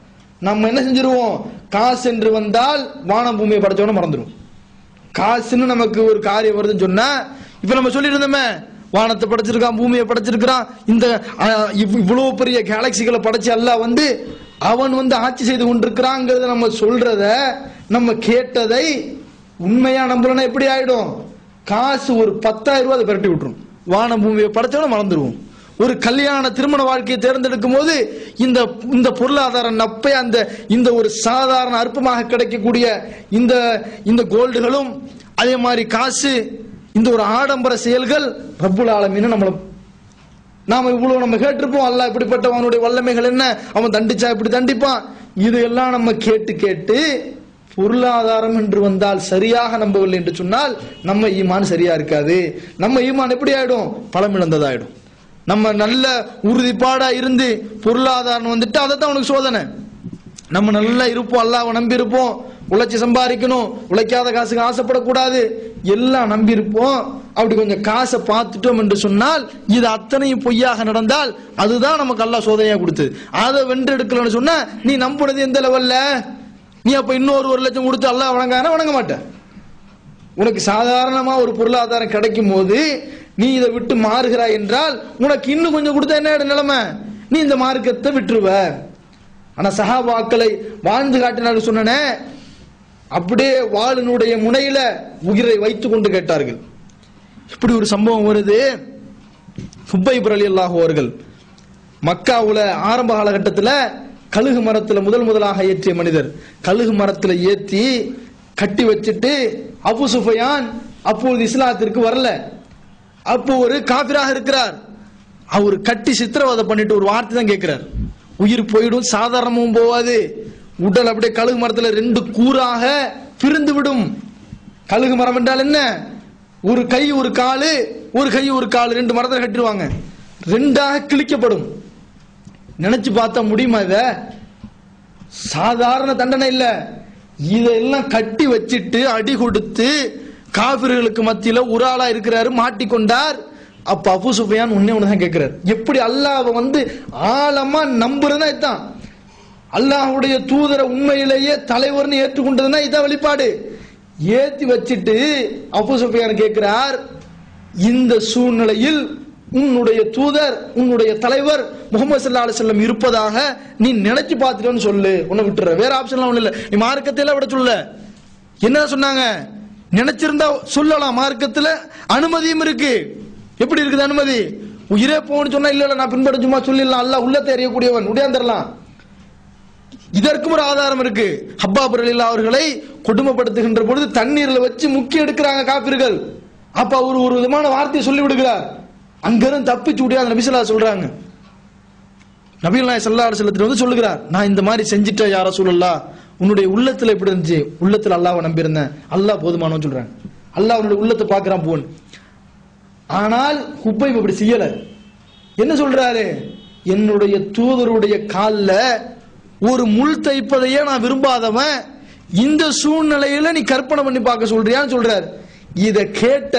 நம்ம என்ன செஞ்சிருவோம், காசு என்று வந்தால் வானம் பூமியை படைச்சவன மறந்துடும். காசுன்னு நமக்கு ஒரு காரியம் வருதுன்னு சொன்னா, இப்ப நம்ம சொல்லிட்டு இருந்தோமே, வானத்தை படைச்சிருக்கான், பூமியை படைச்சிருக்கிறான், இந்த இவ்வளவு பெரிய கேலக்சிகளை படைச்சு அல்லாஹ் அவன் ஆட்சி செய்து கொண்டிருக்கிறாங்கிறத நம்ம சொல்றத, நம்ம கேட்டதை உண்மையா நம்பலன்னா எப்படி ஆயிடும்? காசு ஒரு 10,000 ரூபாய் பெரட்டி விட்டுரும், வானம் பூமியை படைச்சவன மறந்துடுவோம். ஒரு கல்யாண திருமண வாழ்க்கையை தேர்ந்தெடுக்கும் போது இந்த பொருளாதார நப்பை, இந்த ஒரு சாதாரண அற்பமாக கிடைக்கக்கூடிய இந்த கோல்டுகளும், அதே மாதிரி காசு, இந்த ஒரு ஆடம்பர செயல்கள் ரப்புல் ஆலமீன் நாம இவ்வளவு நம்ம கேட்டிருப்போம். அல்லாஹ் இப்படிப்பட்டவனுடைய வல்லமைகள் என்ன, அவன் தண்டிச்சா இப்படி தண்டிப்பான். இதெல்லாம் நம்ம கேட்டு கேட்டு பொருளாதாரம் என்று வந்தால் சரியாக நம்பவில்லை என்று சொன்னால் நம்ம ஈமான் சரியா இருக்காது. நம்ம ஈமான் எப்படி ஆயிடும்? பலமிழந்ததாயிடும். நம்ம நல்ல உறுதிப்பாடா இருந்து பொருளாதாரம் அதைத்தான் உனக்கு சோதனை. நம்ம நல்லா இருப்போம், அல்லாஹ்வை நம்பி இருப்போம், உழைச்சி சம்பாதிக்கணும், உழைக்காத காசுக்கு ஆசைப்படக்கூடாது, எல்லாம் நம்பி இருப்போம். அப்படி கொஞ்சம் காசை பார்த்துட்டோம் என்று சொன்னால் இது அத்தனையும் பொய்யாக நடந்தால் அதுதான் நமக்கு அல்லாஹ் சோதனையா கொடுத்து. அதை வென்று எடுக்கலன்னு சொன்னா நீ நம்புனது எந்த லெவல்ல? நீ அப்ப இன்னொரு 1 லட்சம் கொடுத்து அல்லாஹ் வணங்க மாட்ட. உனக்கு சாதாரணமா ஒரு பொருளாதாரம் கிடைக்கும் போது நீ இதை விட்டு மாறுகிறாய் என்றால் உனக்கு இன்னும் கொஞ்சம் கொடுத்தா என்ன நிலைமை? நீ இந்த மார்க்கத்தை விட்டுருவ. ஆனா சஹாபாக்களை வாழ்ந்து காட்டினார்கள் சொன்னனே, அப்படியே வாளினுடைய முனையில உயிரை வைத்துக் கொண்டு கேட்டார்கள். இப்படி ஒரு சம்பவம் வருது. ஹுபைப் ரலியல்லாஹு அவர்கள் மக்காவுல ஆரம்ப காலகட்டத்தில் கழுகு மரத்துல முதலாக ஏற்றிய மனிதர். கழுகு மரத்துல ஏற்றி கட்டி வச்சுட்டு அபு சுஃபயான் அப்போது இஸ்லாத்திற்கு வரல, அப்போ ஒரு காபிராக இருக்கிறார். அவர் கட்டி சித்திரவதை பண்ணிட்டு ஒரு வார்த்தை தான் கேட்கிறார், உயிர் போயிடும், சாதாரணமும் போவாது, உடல் அப்படியே கழுகு மரத்துல 2 கூறாக பிரிந்து விடும். கழுகு மரம் என்றால் என்ன? ஒரு கை ஒரு காலு, ஒரு கை ஒரு காலு, 2 மரத்தை கட்டிடுவாங்க, 2ஆக கிழிக்கப்படும். நினைச்சு பார்த்தா முடியுமா? இத சாதாரண தண்டனை இல்ல. இதெல்லாம் கட்டி வச்சிட்டு அடி கொடுத்து காபிர்களுக்கு மத்தியில ஒரு ஆளா இருக்கிறாரு, மாட்டிக்கொண்டார். அப்ப அபூ சுஃபியான் ஒண்ணுதான் கேட்கிறார், எப்படி அல்லாஹ்வை ஆழமா நம்புறதுன்னா இதுதான், அல்லாஹ்வுடைய தூதரை உண்மையிலேயே தலைவர்னு ஏற்றுக்கொண்டதுன்னா இதான் வெளிப்பாடு. ஏத்தி வச்சிட்டு அபூ சுஃபியான் கேட்கிறார், இந்த சூழ்நிலையில் உன்னுடைய தூதர், உன்னுடைய தலைவர் முஹம்மது ஸல்லல்லாஹு அலைஹி வஸல்லம் இருப்பதாக நீ நினைச்சு பார்த்துட்டேன்னு சொல்லு, உன்னை விட்டுற, வேற ஆப்ஷன்லாம் ஒண்ணு இல்ல. நீ மார்க்கத்தை எல்லாம் விட சொல்ல. என்ன சொன்னாங்க? நினைச்சிருந்தா சொல்லலாம், மார்க்கத்துல அனுமதியும் இருக்கு. எப்படி இருக்குது அனுமதி? உயிரே போன்னு சொன்னா இல்ல நான் பின்பற்ற சும்மா சொல்லிடலாம், அல்லாஹ் உள்ளத்தை அறியக்கூடியவன், உடையாந்தரலாம். இதற்கும் ஒரு ஆதாரம் இருக்கு. ஹப்பாப் ரலியல்லாஹு அவர்களை கொடுமைப்படுத்துகின்ற பொழுது தண்ணீர்ல வச்சு முக்கி எடுக்கிறாங்க காபிர்கள். அப்ப அவர் ஒரு விதமான வார்த்தையை சொல்லி விடுகிறார், அங்கிருந்து தப்பிச்சு விடியா நபி ஸல்லல்லாஹு அலைஹி சொல்றாங்க. நபிகள் ஸல்லல்லாஹு அலைஹி வஸல்லம் சொல்லுகிறார், நான் இந்த மாதிரி செஞ்சிட்டேன் யா ரசூலல்லாஹ், உன்னுடைய உள்ளத்துல எப்படி இருந்துச்சு? உள்ளத்துல அல்லாஹ்வை நம்பி இருந்தேன், அல்லாஹ் போதுமானவன்னு சொல்றாங்க. அல்லாஹ் உன்னுடைய உள்ளத்தை பார்க்கறான் போன். ஆனால் ஹுபைப் அப்படி செய்யல. என்ன சொல்றாரு? என்னுடைய தூதருடைய கால்ல ஒரு முள் தைப்பதையே நான் விரும்பாதவன், இந்த சூழ்நிலையில நீ கற்பனை பண்ணி பார்க்க சொல்றியான்னு சொல்றாரு. இத கேட்ட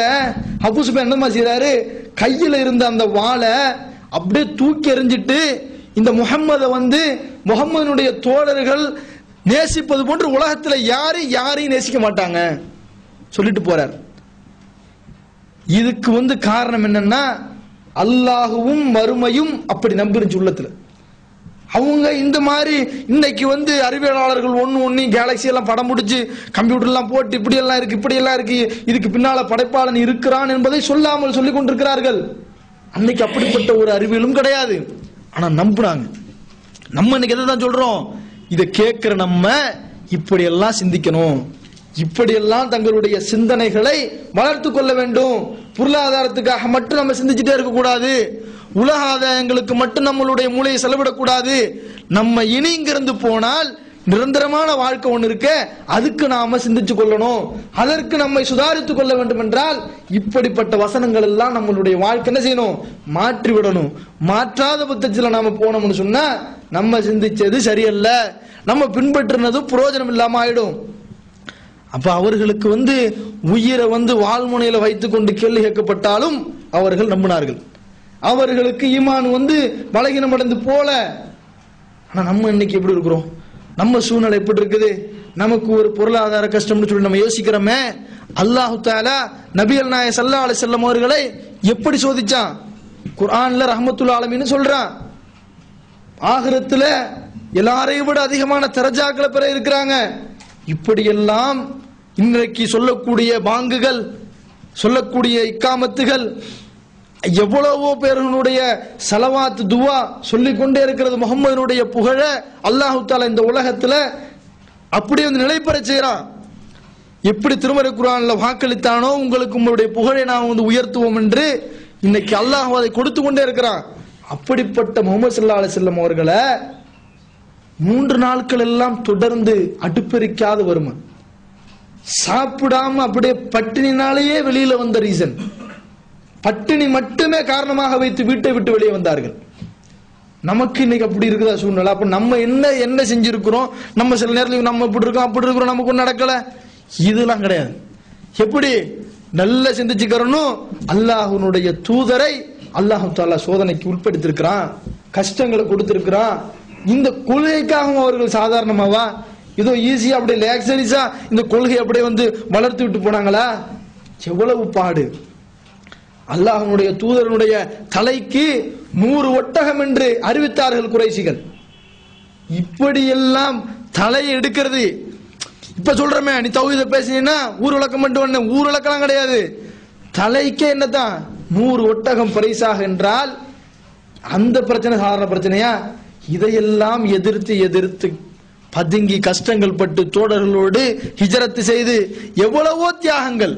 அபூ சுஃபியான் என்னமா செய்றாரு? கையில இருந்த அந்த வாளை அப்படியே தூக்கி எறிஞ்சிட்டு, இந்த முஹம்மதுடைய தோழர்கள் நேசிப்பது போன்று உலகத்துல யாரையும் நேசிக்க மாட்டாங்க சொல்லிட்டு போறார். இதுக்கு காரணம் என்னன்னா, அல்லாஹுவும் மறுமையும் அப்படி நம்பிருச்சு உள்ளத்துல. அவங்க இந்த மாதிரி இன்னைக்கு அறிவியலாளர்கள் ஒன்னு கேலக்சி எல்லாம் படம் முடிச்சு கம்ப்யூட்டர் எல்லாம் போட்டு இப்படி எல்லாம் இருக்கு, இதுக்கு பின்னால படைப்பாளன் இருக்கிறான் என்பதை சொல்லாமல் சொல்லிக் கொண்டிருக்கிறார்கள். அன்னைக்கு அப்படிப்பட்ட ஒரு அறிவியலும் கிடையாது. ஆனா நம்புறாங்க. நம்ம இன்னைக்கு எதை தான் சொல்றோம்? இதை கேட்கிற நம்ம இப்படி எல்லாம் சிந்திக்கணும், இப்படியெல்லாம் தங்களுடைய சிந்தனைகளை வளர்த்து கொள்ள வேண்டும். பொருளாதாரத்துக்காக மட்டும் நம்ம சிந்திச்சுட்டே இருக்க கூடாது, உலக ஆதாயங்களுக்கு மட்டும் நம்மளுடைய மூளையை செலவிடக்கூடாது. நம்ம இனி இங்கிருந்து போனால் நிரந்தரமான வாழ்க்கை ஒன்று இருக்க, அதுக்கு நாம சிந்திச்சு கொள்ளணும். அதற்கு நம்மை சுதாரித்துக் கொள்ள வேண்டும் என்றால் இப்படிப்பட்ட வசனங்கள் எல்லாம் நம்மளுடைய வாழ்க்கை என்ன செய்யணும்? மாற்றி விடணும். மாற்றாத பட்சத்தில் நாம போனோம்னு சொன்னா நம்ம சிந்திச்சது சரியல்ல, நம்ம பின்பற்றினது பிரயோஜனம் இல்லாம ஆயிடும். அப்ப அவர்களுக்கு உயிரை வாழ்முனையில வைத்துக் கொண்டு கேள்வி கேட்கப்பட்டாலும் அவர்கள் நம்பினார்கள். அவர்களுக்கு ஈமான் பலகீனம் அடைந்து போல. ஆனா நம்ம இன்னைக்கு எப்படி இருக்கிறோம்? நம்ம சூழ்நிலை எப்படி இருக்குது? நமக்கு ஒரு பொருளாதார கஷ்டம்னு சொல்லி நம்ம யோசிக்கிறோமே. அல்லாஹு தஆலா நபிகள் நாயகம் ஸல்லல்லாஹு அலைஹி வஸல்லம் அவர்களை எப்படி சோதிச்சான்? குர்ஆன்ல ரஹ்மத்துல் ஆலமீன் சொல்றான், ஆகிரத்துல எல்லாரையும் விட அதிகமான தரஜாக்களை பெற இருக்கிறாங்க. இப்படியெல்லாம் இன்றைக்கு சொல்லக்கூடிய பாங்குகள், சொல்லக்கூடிய இக்காமத்துகள், எவ்வளவோ பேர்களுடைய ஸலவாத் துவா சொல்லிக் கொண்டே இருக்கிறது. முஹம்மதுடைய புகழ அல்லாஹ் தஆலா இந்த உலகத்துல அப்படியே நிலைபெற செய்யறான். எப்படி திருமறை குர்ஆன்ல வாக்களித்தானோ உங்களுக்கு உங்களுடைய புகழை நாம் உயர்த்துவோம் என்று இன்னைக்கு அல்லாஹ் அதை கொடுத்து கொண்டே இருக்கிறான். அப்படிப்பட்ட முஹம்மது ஸல்லல்லாஹு அலைஹி வஸல்லம் அவர்களை 3 நாட்கள் எல்லாம் தொடர்ந்து அடுப்பெரிக்காத வறுமை, சாப்பிடாம அப்படியே பட்டினினாலேயே வெளியில வந்த ரீசன், பட்டினி மட்டுமே காரணமாக வைத்து வீட்டை விட்டு வெளியே வந்தார்கள். நமக்கு இன்னைக்கு அப்படி இருக்குதா சூழ்நிலை? அப்ப நம்ம என்ன செஞ்சிருக்கிறோம்? நம்ம சில நேரத்தில் நம்ம இப்படி இருக்கோம் அப்படி இருக்கிறோம், நமக்கு ஒன்றும் நடக்கல, இதெல்லாம் கிடையாது. எப்படி நல்ல சிந்திச்சுக்கிறோம்? அல்லாஹ்வுடைய தூதரை அல்லாஹ் தஆலா சோதனைக்கு உட்படுத்திருக்கிறான், கஷ்டங்களை கொடுத்திருக்கிறான். இந்த கொள்கைக்காகவும் அவர்கள் சாதாரணமாவா ஏதோ ஈஸியா அப்படியே லேக்ஸரிஸா இந்த கொள்கை அப்படியே வளர்த்து விட்டு போனாங்களா? எவ்வளவு பாடு! அல்லாஹ்வுடைய தூதரனுடைய தலைக்கு 100 ஒட்டகம் என்று அறிவித்தார்கள் குறைஷிகள். இப்படியெல்லாம் தலையை எடுக்கிறது. இப்ப சொல்றமே, நீ தௌஹீத பேசினா ஊர் விளக்கம் மட்டும், ஊர் விளக்கலாம் கிடையாது, தலைக்கே என்னதான் 100 ஒட்டகம் பரிசாக என்றால் அந்த பிரச்சனை சாதாரண பிரச்சனையா? இதையெல்லாம் எதிர்த்து பதுங்கி கஷ்டங்கள் பட்டு தோழர்களோடு ஹிஜ்ரத் செய்து எவ்வளவோ தியாகங்கள்.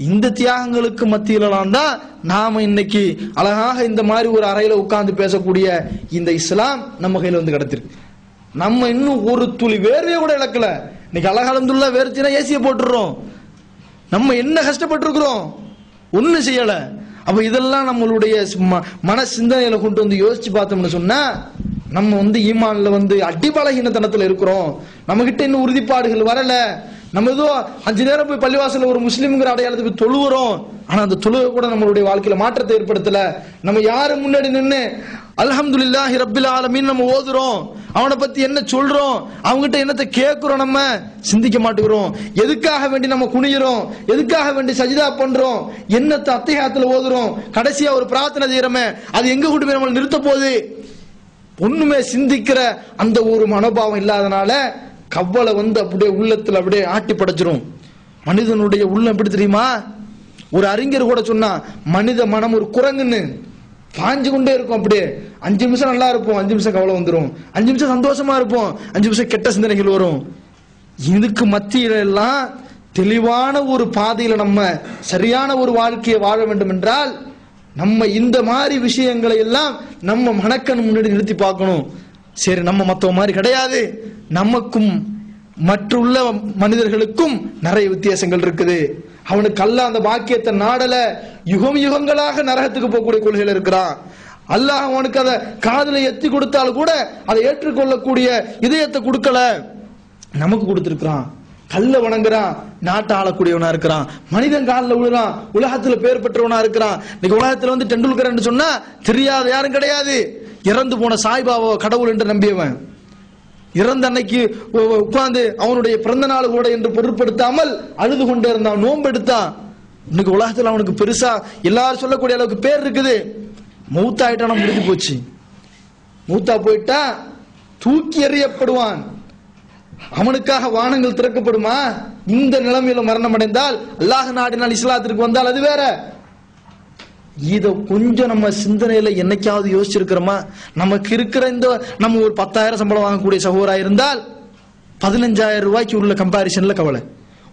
இந்த தியாகங்களுக்கு மத்தியிலாம் தான் நாம இன்னைக்கு அழகாக இந்த மாதிரி ஒரு அறையில உட்கார்ந்து பேசக்கூடிய இந்த இஸ்லாம் நம்ம கையில கிடைச்சிருக்கு. நம்ம இன்னும் ஒரு துளி வேர்வையை கூட இழக்கல. இன்னைக்கு அல்ஹம்துலில்லாஹ் வேர்த்தினா ஏசியை போட்டுறோம். நம்ம என்ன கஷ்டப்பட்டிருக்கிறோம்? ஒன்னும் செய்யல. அப்ப இதெல்லாம் நம்மளுடைய மன சிந்தனையில கொண்டு யோசிச்சு பார்த்தோம்னு சொன்னா நம்ம ஈமான்ல அடிபலகீனத்தனத்துல இருக்கிறோம். நம்ம கிட்ட இன்னும் உறுதிப்பாடுகள் வரல. நம்ம ஏதோ 5 நேரம் போய் பள்ளிவாசல்ல ஒரு முஸ்லிம்ங்கிற அடையாளத்துக்கு தொழுகிறோம், ஆனா அந்த தொழுகை கூட நம்மளுடைய வாழ்க்கையில மாற்றத்தை ஏற்படுத்தல. நம்ம யாரு முன்னாடி நின்று அல்ஹம்துலில்லாஹி ரப்பில் ஆலமீன் நம்ம ஓதுறோம், அவனை பத்தி என்ன சொல்றோம், அவங்ககிட்ட என்னத்தை கேட்கிறோம், நம்ம சிந்திக்க மாட்டேங்கிறோம். எதுக்காக வேண்டி நம்ம குனிகிறோம், எதுக்காக வேண்டி சஜிதா பண்றோம், என்னத்தை அத்திஹியாத்துல ஓதுறோம், கடைசியா ஒரு பிரார்த்தனை செய்யறோமே, அது எங்க கொண்டு போய் நம்மளை நிறுத்த போகுது? ஒண்ணுமே சிந்திக்கிற அந்த ஒரு மனோபாவம் இல்லாதனால கவலை அப்படியே உள்ளத்துல அப்படியே ஆட்டி படைச்சிரும். மனிதனுடைய உள்ளம் எப்படி தெரியுமா? ஒரு அறிஞர் கூட சொன்னா, மனித மனம் ஒரு குரங்குன்னு பாஞ்சு கொண்டே இருக்கும். அப்படியே 5 நிமிஷம் நல்லா இருப்போம், 5 நிமிஷம் கவலை வந்துடும், 5 நிமிஷம் சந்தோஷமா இருப்போம், 5 நிமிஷம் கெட்ட சிந்தனைகள் வரும். இதுக்கு மத்தியில எல்லாம் தெளிவான ஒரு பாதையில நம்ம சரியான ஒரு வாழ்க்கையை வாழ வேண்டும் என்றால் நம்ம இந்த மாதிரி விஷயங்களை எல்லாம் நம்ம மனக்கண் முன்னாடி நிறுத்தி பார்க்கணும். சரி, நம்ம மத்தவ மாதிரி கிடையாது, நமக்கும் மற்றுள்ள மனிதர்களுக்கும் நிறைய வித்தியாசங்கள் இருக்குது. அவனுக்கு அல்லாஹ் அந்த பாக்கியத்தை நாடல, யுகம் யுகங்களாக நரகத்துக்கு போகக்கூடிய கொள்கையில் இருக்கிறான். அல்லாஹ் அவனுக்கு அதை காதுல எத்தி கொடுத்தாலும் கூட அதை ஏற்றுக்கொள்ளக்கூடிய இதயத்தை கொடுக்கல, நமக்கு கொடுத்திருக்கிறான். கல்ல வணங்குறான், நாட்டை ஆளக்கூடியவனா இருக்கிறான், மனிதன் காலில் விழுறான், உலகத்துல பேர் பெற்றவனா இருக்கிறான். இன்னைக்கு உலகத்துல டெண்டுல்கர் சொன்னா தெரியாத யாரும் கிடையாது. இறந்து போன சாய்பாபா கடவுள் என்று நம்பியவன், இறந்த அன்னைக்கு உட்கார்ந்து அவனுடைய பிறந்த நாள் கூட என்று பொருட்படுத்தாமல் அழுது கொண்டே இருந்தான், நோன்பு எடுத்தான். இன்னைக்கு உலகத்துல அவனுக்கு பெருசா எல்லாரும் சொல்லக்கூடிய அளவுக்கு பேர் இருக்குது. மௌத்தாயிட்டான முடிஞ்சு போச்சு. மௌத்தா போயிட்டா தூக்கி எறியப்படுவான். அவனுக்காக வானங்கள் திறக்கப்படுமா? இந்த நிலைமையில மரணம் அடைந்தால், அல்லாஹ் நாடினால் இஸ்லாத்திற்கு வந்தால் அது வேற. இத கொஞ்சம் நம்ம சிந்தனையில என்னைக்காவது யோசிச்சிருக்கிறோமா? நமக்கு இருக்கிற இந்த நம்ம ஒரு 10,000 சம்பளம் வாங்கக்கூடிய சகோதரா இருந்தால் 15,000 ரூபாய்க்கு உள்ள கம்பாரிசன்ல கவலை.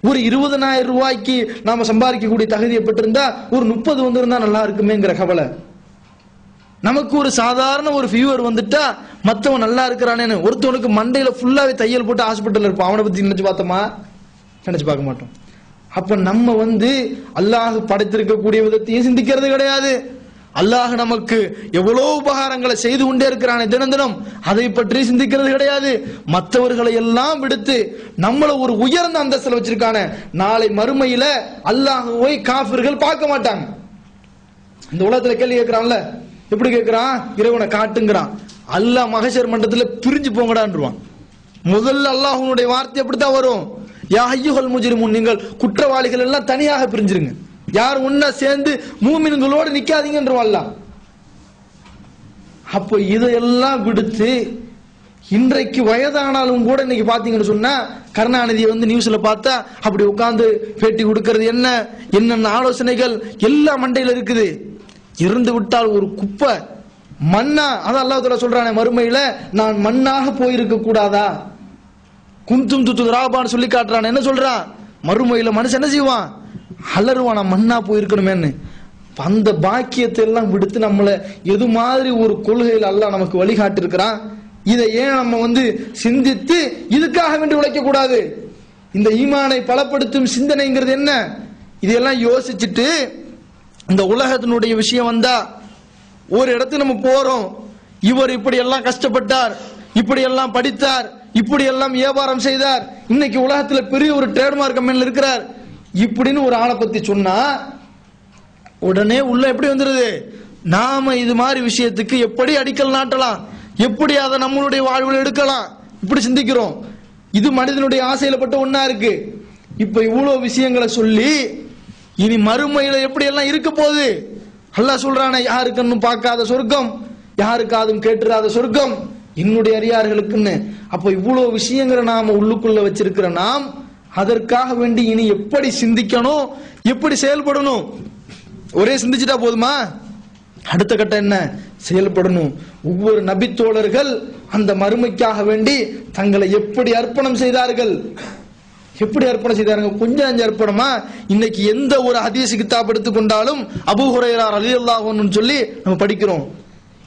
ஒரு 20,000 ரூபாய்க்கு நாம சம்பாதிக்கக்கூடிய தகுதியை பெற்றிருந்தா ஒரு 30 வந்திருந்தா நல்லா இருக்குமேங்கிற கவலை. நமக்கு ஒரு சாதாரண ஒரு ஃபீவர் வந்துட்டா மத்தவன் நல்லா இருக்கிறானேன்னு ஒருத்தவனுக்கு மண்டையில ஃபுல்லாவே தையல் போட்டு ஹாஸ்பிட்டல் இருப்பான். அவனை பத்தி நினைச்சு பார்த்தோமா? நினைச்சு பார்க்க மாட்டோம். அப்ப நம்ம அல்லாஹ் படைத்திருக்கக்கூடிய விதத்தையும் சிந்திக்கிறது கிடையாது. அல்லாஹ் நமக்கு எவ்வளவு உபகாரங்களை செய்து கொண்டே இருக்கிறானே தினம் தினம், அதை பற்றி சிந்திக்கிறது கிடையாது. மற்றவர்களை எல்லாம் விடுத்து நம்மள ஒரு உயர்ந்த அந்தஸ்துல வச்சிருக்கானே, நாளை மறுமையில அல்லாஹ்வை காஃபிர்கள் பார்க்க மாட்டாங்க. இந்த உலகத்துல கேள்வி கேட்கிறான்ல, எப்படி கேட்கிறான்? இறைவனை காட்டுங்கிறான். அல்லாஹ் மகஷர் மண்டலத்துல பிரிஞ்சு போங்கடான்றான். முதல்ல அல்லாஹ்வுடைய வார்த்தை அப்படித்தான் வரும். யா அய்யுஹல் முஜ்ரிமூன், நீங்கள் குற்றவாளிகள் எல்லாம் தனியாக பிரிஞ்சிருங்க, யார் ஒன்னா சேர்ந்து மூமின்களோடு நிக்காதீங்கன்றான் அல்லாஹ். அப்போ இதையெல்லாம் விடுத்து இன்றைக்கு வயதானாலும் கூட இன்னைக்கு பாத்தீங்கன்னு சொன்னா கருணாநிதியை நியூஸ்ல பார்த்தா அப்படி உட்கார்ந்து பேட்டி கொடுக்கிறது என்னென்ன ஆலோசனைகள் எல்லாம் மண்டையில இருக்குது. இருந்து விட்டால் ஒரு குப்பை மண்ணா. அதான் அல்லாஹ் தஆலா சொல்றானே மறுமையில நான் மண்ணாக போயிருக்க கூடாதா? குந்தும் துராபான்னு சொல்லி காட்டுறான். என்ன சொல்றான்? மறுமையில மனுஷன் என்ன செய்வான்? அலறுவான், நான் மண்ணா போயிருக்கணுமேன்னு. அந்த பாக்கியத்தை எல்லாம் விடுத்து நம்மள எது மாதிரி ஒரு கொள்கையில் அல்லாஹ் நமக்கு வழிகாட்டி இருக்கிறான். இதை ஏன் நம்ம சிந்தித்து இதுக்காக வேண்டி உழைக்க கூடாது? இந்த ஈமானை பலப்படுத்தும் சிந்தனைங்கிறது என்ன? இதெல்லாம் யோசிச்சுட்டு இந்த உலகத்தினுடைய விஷயம் வந்தா ஒரு இடத்துக்கு நம்ம போறோம், இவர் இப்படி எல்லாம் கஷ்டப்பட்டார், இப்படி எல்லாம் படித்தார், இப்படி எல்லாம் வியாபாரம் செய்தார், இன்னைக்கு உலகத்துல பெரிய ஒரு ட்ரேட்மார்க் கம்பெனில இருக்கிறார், இப்படின்னு ஒரு ஆளை பத்தி சொன்னா உடனே உள்ள எப்படி வந்துருது? நாம இது மாதிரி விஷயத்துக்கு எப்படி அடிக்கல் நாட்டலாம், எப்படி அதை நம்மளுடைய வாழ்வில் எடுக்கலாம், இப்படி சிந்திக்கிறோம். இது மனிதனுடைய ஆசையில பட்ட ஒன்னா இருக்கு. இப்ப இவ்வளவு விஷயங்களை சொல்லி இனி மறுமையில எப்படி எல்லாம் இருக்க போகுது? அல்லாஹ் சொல்றானே, யாருக்குன்னு பார்க்காத சொர்க்கம், யாருக்காதும் கேட்டுறாத சொர்க்கம் என்னுடைய அடியார்களுக்குன்னு. அப்ப இவ்வளவு விஷயங்களை நாம உள்ளுக்குள்ள வச்சிருக்கிற நாம் அதற்காக வேண்டி இனி எப்படி சிந்திக்கணும், எப்படி செயல்படணும்? ஒரே சிந்திச்சுட்டா போதுமா? அடுத்த கட்டம் என்ன? செயல்படணும். ஒவ்வொரு நபித்தோழர்கள் அந்த மறுமைக்காக வேண்டி தங்களை எப்படி அர்ப்பணம் செய்தார்கள், எப்படி அர்ப்பணம் செய்தார்கள்? கொஞ்சம் அஞ்சு அர்ப்பணமா? இன்னைக்கு எந்த ஒரு ஹதீஸ் கிதாப் எடுத்துக்கொண்டாலும் அபூ ஹுரைரா ரலியல்லாஹு அன்ஹு சொல்லி நம்ம படிக்கிறோம்.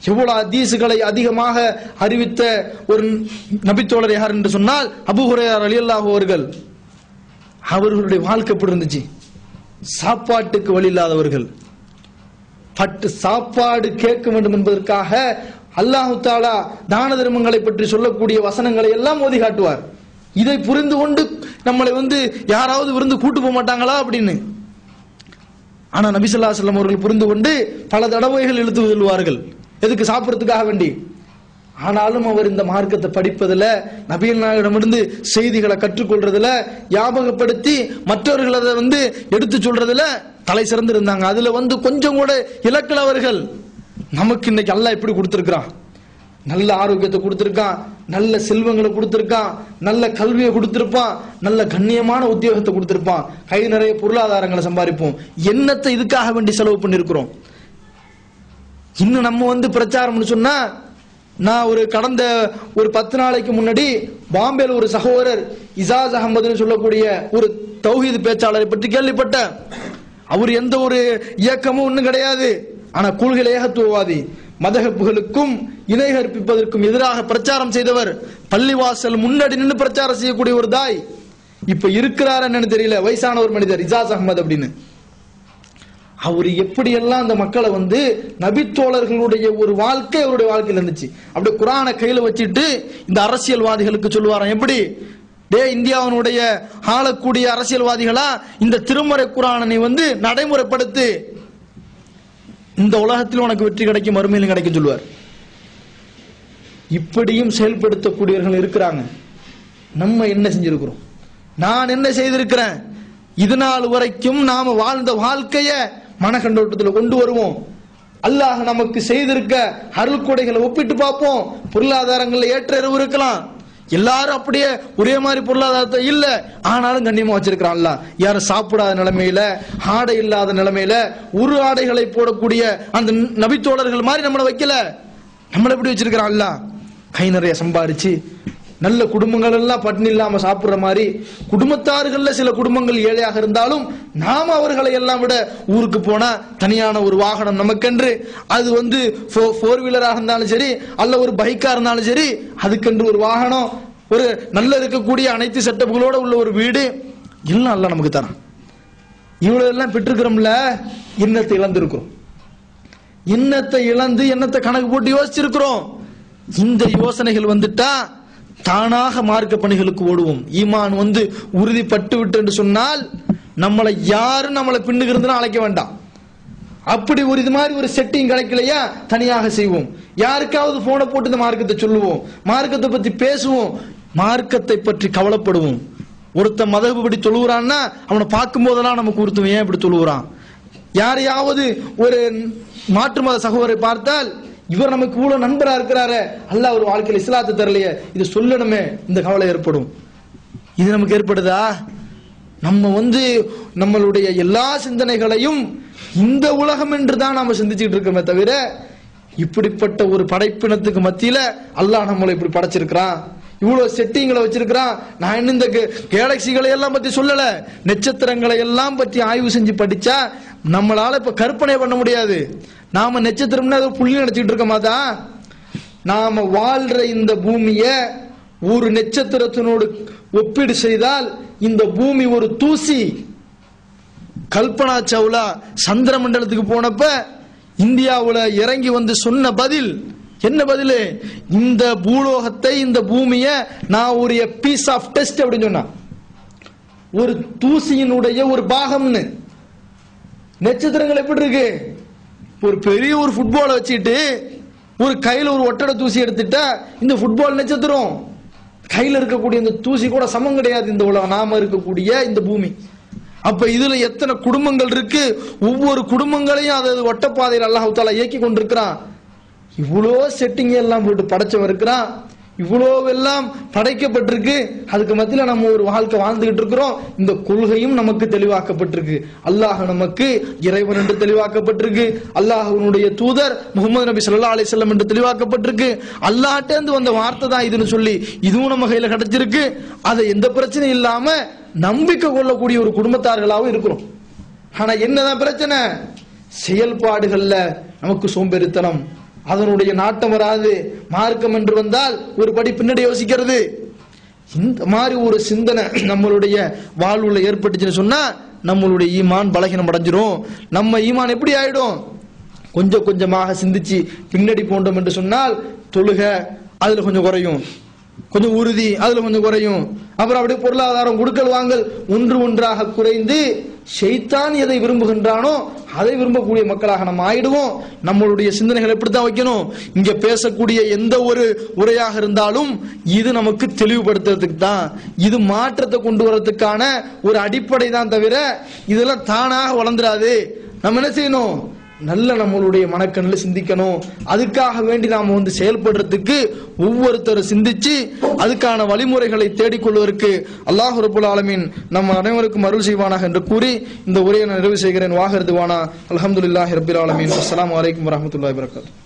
எவ்வளவு ஹதீஸ்களை அதிகமாக அறிவித்த ஒரு நபித்தோழர் யார் என்று சொன்னால் அபூ ஹுரைரா ரலியல்லாஹு அவர்கள். அவர்களுடைய வாழ்க்கை எப்படி இருந்துச்சு? சாப்பாட்டுக்கு வழி இல்லாதவர்கள், பட்டு சாப்பாடு கேட்க வேண்டும் என்பதற்காக அல்லாஹு தஆலா தான தர்மங்களை பற்றி சொல்லக்கூடிய வசனங்களை எல்லாம் ஓதி காட்டுவார். இதை புரிந்து கொண்டு நம்மளை யாராவது விருந்து கூட்டு போக மாட்டாங்களா அப்படின்னு. ஆனா நபி ஸல்லல்லாஹு அலைஹி வஸல்லம் அவர்கள் புரிந்து கொண்டு பல தடவைகள் இழுத்து செல்வார்கள். எதுக்கு? சாப்பிடறதுக்காக வேண்டி. ஆனாலும் அவர் இந்த மார்க்கத்தை படிப்பதில், நபிகள் நாயகமிருந்து செய்திகளை கற்றுக்கொள்றதுல, ஞாபகப்படுத்தி மற்றவர்கள் அதை எடுத்து சொல்றதுல தலை சிறந்து இருந்தாங்க. அதுல கொஞ்சம் கூட இலக்கல அவர்கள். நமக்கு இன்னைக்கு அல்லாஹ் எப்படி கொடுத்திருக்கிறான்? நல்ல ஆரோக்கியத்தை கொடுத்திருக்கான், நல்ல செல்வங்களை கொடுத்திருக்கான், நல்ல கல்வியை கொடுத்திருப்பான், நல்ல கண்ணியமான உத்தியோகத்தை கொடுத்திருப்பான், கை நிறைய பொருளாதாரங்களை சம்பாதிப்போம். என்னத்தை இதுக்காக வேண்டி செலவு பண்ணிருக்கிறோம்? இன்னும் நம்ம பிரச்சாரம் சொன்னா, நான் கடந்த ஒரு 10 நாளைக்கு முன்னாடி பாம்பேல ஒரு சகோதரர் இசாஸ் அகமதுன்னு சொல்லக்கூடிய ஒரு தௌஹீத் பேச்சாளரை பற்றி கேள்விப்பட்டேன். அவர் எந்த ஒரு இயக்கமும் ஒன்றும் கிடையாது, ஆனா கொள்கை ஏகத்துவவாதி, மதகப்புகளுக்கும் இணை கற்பிப்பதற்கும் எதிராக பிரச்சாரம் செய்தவர், பள்ளிவாசல் முன்னாடி நின்று பிரச்சாரம் செய்யக்கூடிய ஒரு தாய். இப்ப இருக்கிறார் என்னன்னு தெரியல, வயசான ஒரு மனிதர் இசாஸ் அகமது அப்படின்னு. அவர் எப்படி எல்லாம் அந்த மக்களை நபித்தோழர்களுடைய ஒரு வாழ்க்கை அவருடைய வாழ்க்கையில் இருந்துச்சு. அப்படி குர்ஆனை கையில வச்சுட்டு இந்த அரசியல்வாதிகளுக்கு சொல்லுவாராம், எப்படி இந்தியாவினுடைய ஆளக்கூடிய அரசியல்வாதிகளா, இந்த திருமறை குர்ஆனை நீ நடைமுறைப்படுத்து, இந்த உலகத்தில் உனக்கு வெற்றி கிடைக்கும், மறுமையிலும் கிடைக்கும் சொல்லுவார். இப்படியும் செயல்படுத்தக்கூடியவர்கள் இருக்கிறாங்க. நம்ம என்ன செஞ்சிருக்கிறோம்? நான் என்ன செய்திருக்கிறேன்? இது நாள் வரைக்கும் நாம வாழ்ந்த வாழ்க்கைய மனக்கண்டோட்டத்தில் கொண்டு வருவோம். அல்லாஹ் நமக்கு செய்திருக்க அருள் கொடைகளை ஒப்பிட்டு பார்ப்போம். பொருளாதாரங்கள்ல ஏற்ற இறவு இருக்கலாம், எல்லாரும் அப்படியே ஒரே மாதிரி பொருளாதாரத்தை இல்ல, ஆனாலும் கண்ணியமா வச்சிருக்கிறான்ல. யாரும் சாப்பிடாத நிலைமையில, ஆடை இல்லாத நிலைமையில, ஒரு ஆடைகளை போடக்கூடிய அந்த நபித்தோழர்கள் மாதிரி நம்மளை வைக்கல. நம்மளை எப்படி வச்சிருக்கிறான்ல? கை நிறைய சம்பாரிச்சு நல்ல குடும்பங்கள் எல்லாம் பட்டினி இல்லாம சாப்பிடுற மாதிரி, குடும்பத்தார்கள்ல சில குடும்பங்கள் ஏழையாக இருந்தாலும் நாம அவர்களை எல்லாம் விட ஊருக்கு போனா தனியான ஒரு வாகனம் நமக்கென்று, அது 4 வீலராக இருந்தாலும் சரி அல்ல ஒரு பைக்கா இருந்தாலும் சரி, அதுக்கென்று ஒரு வாகனம், ஒரு நல்ல இருக்கக்கூடிய அனைத்து செட்டப்புகளோட உள்ள ஒரு வீடு எல்லாம் அல்ல நமக்கு தரான். இவ்வளவு எல்லாம் பெற்றிருக்கிறோம்ல, இன்னத்தை இழந்திருக்கிறோம். இன்னத்தை இழந்து என்னத்தை கணக்கு போட்டு யோசிச்சிருக்கிறோம். இந்த யோசனைகள் வந்துட்டா தானாக மார்க்க பணிகளுக்கு ஓடுவோம். ஈமான் உறுதிப்பட்டு விட்டு என்று சொன்னால் நம்மளை யாரும் நம்மளை பின்னுக்கு அழைக்க வேண்டாம். அப்படி ஒரு இது மாதிரி ஒரு செட்டிங் கிடைக்கலையா, தனியாக செய்வோம். யாருக்காவது போனை போட்டு இந்த மார்க்கத்தை சொல்லுவோம், மார்க்கத்தை பத்தி பேசுவோம், மார்க்கத்தை பற்றி கவலைப்படுவோம். ஒருத்த மதகுபடி தொழுகிறான்னா அவனை பார்க்கும் போதெல்லாம் நமக்கு ஒருத்தன் ஏன் இப்படி தொழுகிறான். யாரையாவது ஒரு மாற்று மத சகோதரை பார்த்தால் இவர் நமக்கு இவ்வளவு நண்பரா இருக்கிறாரு, அல்லாஹ் ஒரு வாழ்க்கையில் இஸ்லாத்தை தரலையே, இது சொல்லணுமே, இந்த கவலை ஏற்படும். இது நமக்கு ஏற்படுதா? நம்ம நம்மளுடைய எல்லா சிந்தனைகளையும் இந்த உலகம் என்று தான் நாம சிந்திச்சுட்டு இருக்கோமே தவிர, இப்படிப்பட்ட ஒரு படைப்பினத்துக்கு மத்தியில அல்லாஹ் நம்மளை இப்படி படைச்சிருக்கிறான், இவ்வளவு செட்டிங்களை வச்சிருக்கிறான். நான் இன்னும் இந்த கேலக்சிகளை எல்லாம் பத்தி சொல்லல, நட்சத்திரங்களை எல்லாம் பற்றி ஆய்வு செஞ்சு படிச்சா நம்மளால இப்ப கற்பனை பண்ண முடியாது. நாம நட்சத்திரம்னா புள்ளி நினைச்சிட்டு இருக்க மாதா? நாம வாழ்ற இந்த பூமிய ஒரு நட்சத்திரத்தினோடு ஒப்பீடு செய்தால் இந்த பூமி ஒரு தூசி. கல்பனா சாவ்லா சந்திர மண்டலத்துக்கு போனப்ப இந்தியாவுல இறங்கி சொன்ன பதில் என்ன பதில்? இந்த பூலோகத்தை, இந்த பூமிய நான் ஒரு பீஸ் ஆஃப் டெஸ்ட் அப்படின்னு சொன்னா, ஒரு தூசியினுடைய ஒரு பாகம்னு. நட்சத்திரங்கள் எப்படி இருக்கு? ஒரு பெரிய ஒரு ஃபுட்பாலை வச்சுட்டு ஒரு கையில ஒரு ஒட்டடை தூசி எடுத்துட்டா இந்த ஃபுட்பால் நட்சத்திரம். கையில இருக்கக்கூடிய இந்த தூசி கூட சமம் கிடையாது இந்த உலகம், நாம இருக்கக்கூடிய இந்த பூமி. அப்ப இதுல எத்தனை குடும்பங்கள் இருக்கு, ஒவ்வொரு குடும்பங்களையும் அதாவது ஒட்டப்பாதையில் அல்லாஹ் தஆலா இயக்கி கொண்டிருக்கிறான். இவ்வளோ செட்டிங் எல்லாம் போட்டு படைச்சவன் இருக்கிறான், இவ்வளோ எல்லாம் படைக்கப்பட்டிருக்கு. அதுக்கு மத்தியில நம்ம ஒரு வாழ்க்கை வாழ்ந்துகிட்டு இருக்கிறோம். இந்த கொள்கையும் நமக்கு தெளிவாக்கப்பட்டிருக்கு. அல்லாஹ் நமக்கு இறைவன் என்று தெளிவாக்கப்பட்டிருக்கு. அல்லாஹ்வுடைய தூதர் முஹம்மது நபி ஸல்லல்லாஹு அலைஹி வஸல்லம் என்று தெளிவாக்கப்பட்டிருக்கு. அல்லாஹ்ட்டேந்து வந்த வார்த்தை தான் இதுன்னு சொல்லி இதுவும் நம்ம கையில கிடைச்சிருக்கு. அதை எந்த பிரச்சனையும் இல்லாம நம்பிக்கை கொள்ளக்கூடிய ஒரு குடும்பத்தார்களாகவும் இருக்கிறோம். ஆனா என்னதான் பிரச்சனை? செயல்பாடுகள்ல நமக்கு சோம்பேறித்தனம், அதனுடைய நாட்டம் வராது. மார்க்கம் என்று வந்தால் ஒரு படி பின்னாடி யோசிக்கிறது. இந்த மாதிரி ஒரு சிந்தனை நம்மளுடைய வாழ்வுல ஏற்பட்டுச்சுன்னு சொன்னா நம்மளுடைய ஈமான் பலகீனம் அடைஞ்சிரும். நம்ம ஈமான் எப்படி ஆயிடும்? கொஞ்சம் கொஞ்சமாக சிந்திச்சு பின்னாடி போண்டோம் என்று சொன்னால் தொழுக அதுல கொஞ்சம் குறையும், கொஞ்சம் உறுதி அதுல கொஞ்சம் குறையும். அப்புறம் அப்படியே பொருளாதாரம் கொடுக்கல் வாங்கல் ஒன்று ஒன்றாக குறைந்து ஷைத்தான் எதை விரும்புகின்றானோ அதை விரும்பக்கூடிய மக்களாக நம்ம ஆயிடுவோம். நம்மளுடைய சிந்தனைகள் எப்படித்தான் வைக்கணும்? இங்க பேசக்கூடிய எந்த ஒரு உரையாக இருந்தாலும் இது நமக்கு தெளிவுபடுத்துறதுக்கு தான், இது மாற்றத்தை கொண்டு வரதுக்கான ஒரு அடிப்படை தான் தவிர இதெல்லாம் தானாக வளர்ந்துடாது. நம்ம என்ன செய்யணும்? நல்ல நம்மளுடைய மனக்கண்ணில் சிந்திக்கணும். அதுக்காக வேண்டி நாம செயல்படுறதுக்கு ஒவ்வொருத்தரும் சிந்திச்சு அதுக்கான வழிமுறைகளை தேடிக்கொள்வதற்கு அல்லாஹ் ரப்பல் ஆலமீன் நம்ம அனைவருக்கும் அருள் செய்வானாக என்று கூறி இந்த உரையை நான் நிறைவு செய்கிறேன். வாஹிர் துவானா அல்ஹம்துலில்லாஹி ரப்பில் ஆலமீன். அஸ்ஸலாமு அலைக்கும் வரஹ்மத்துல்லாஹி வபரகாத்துஹு.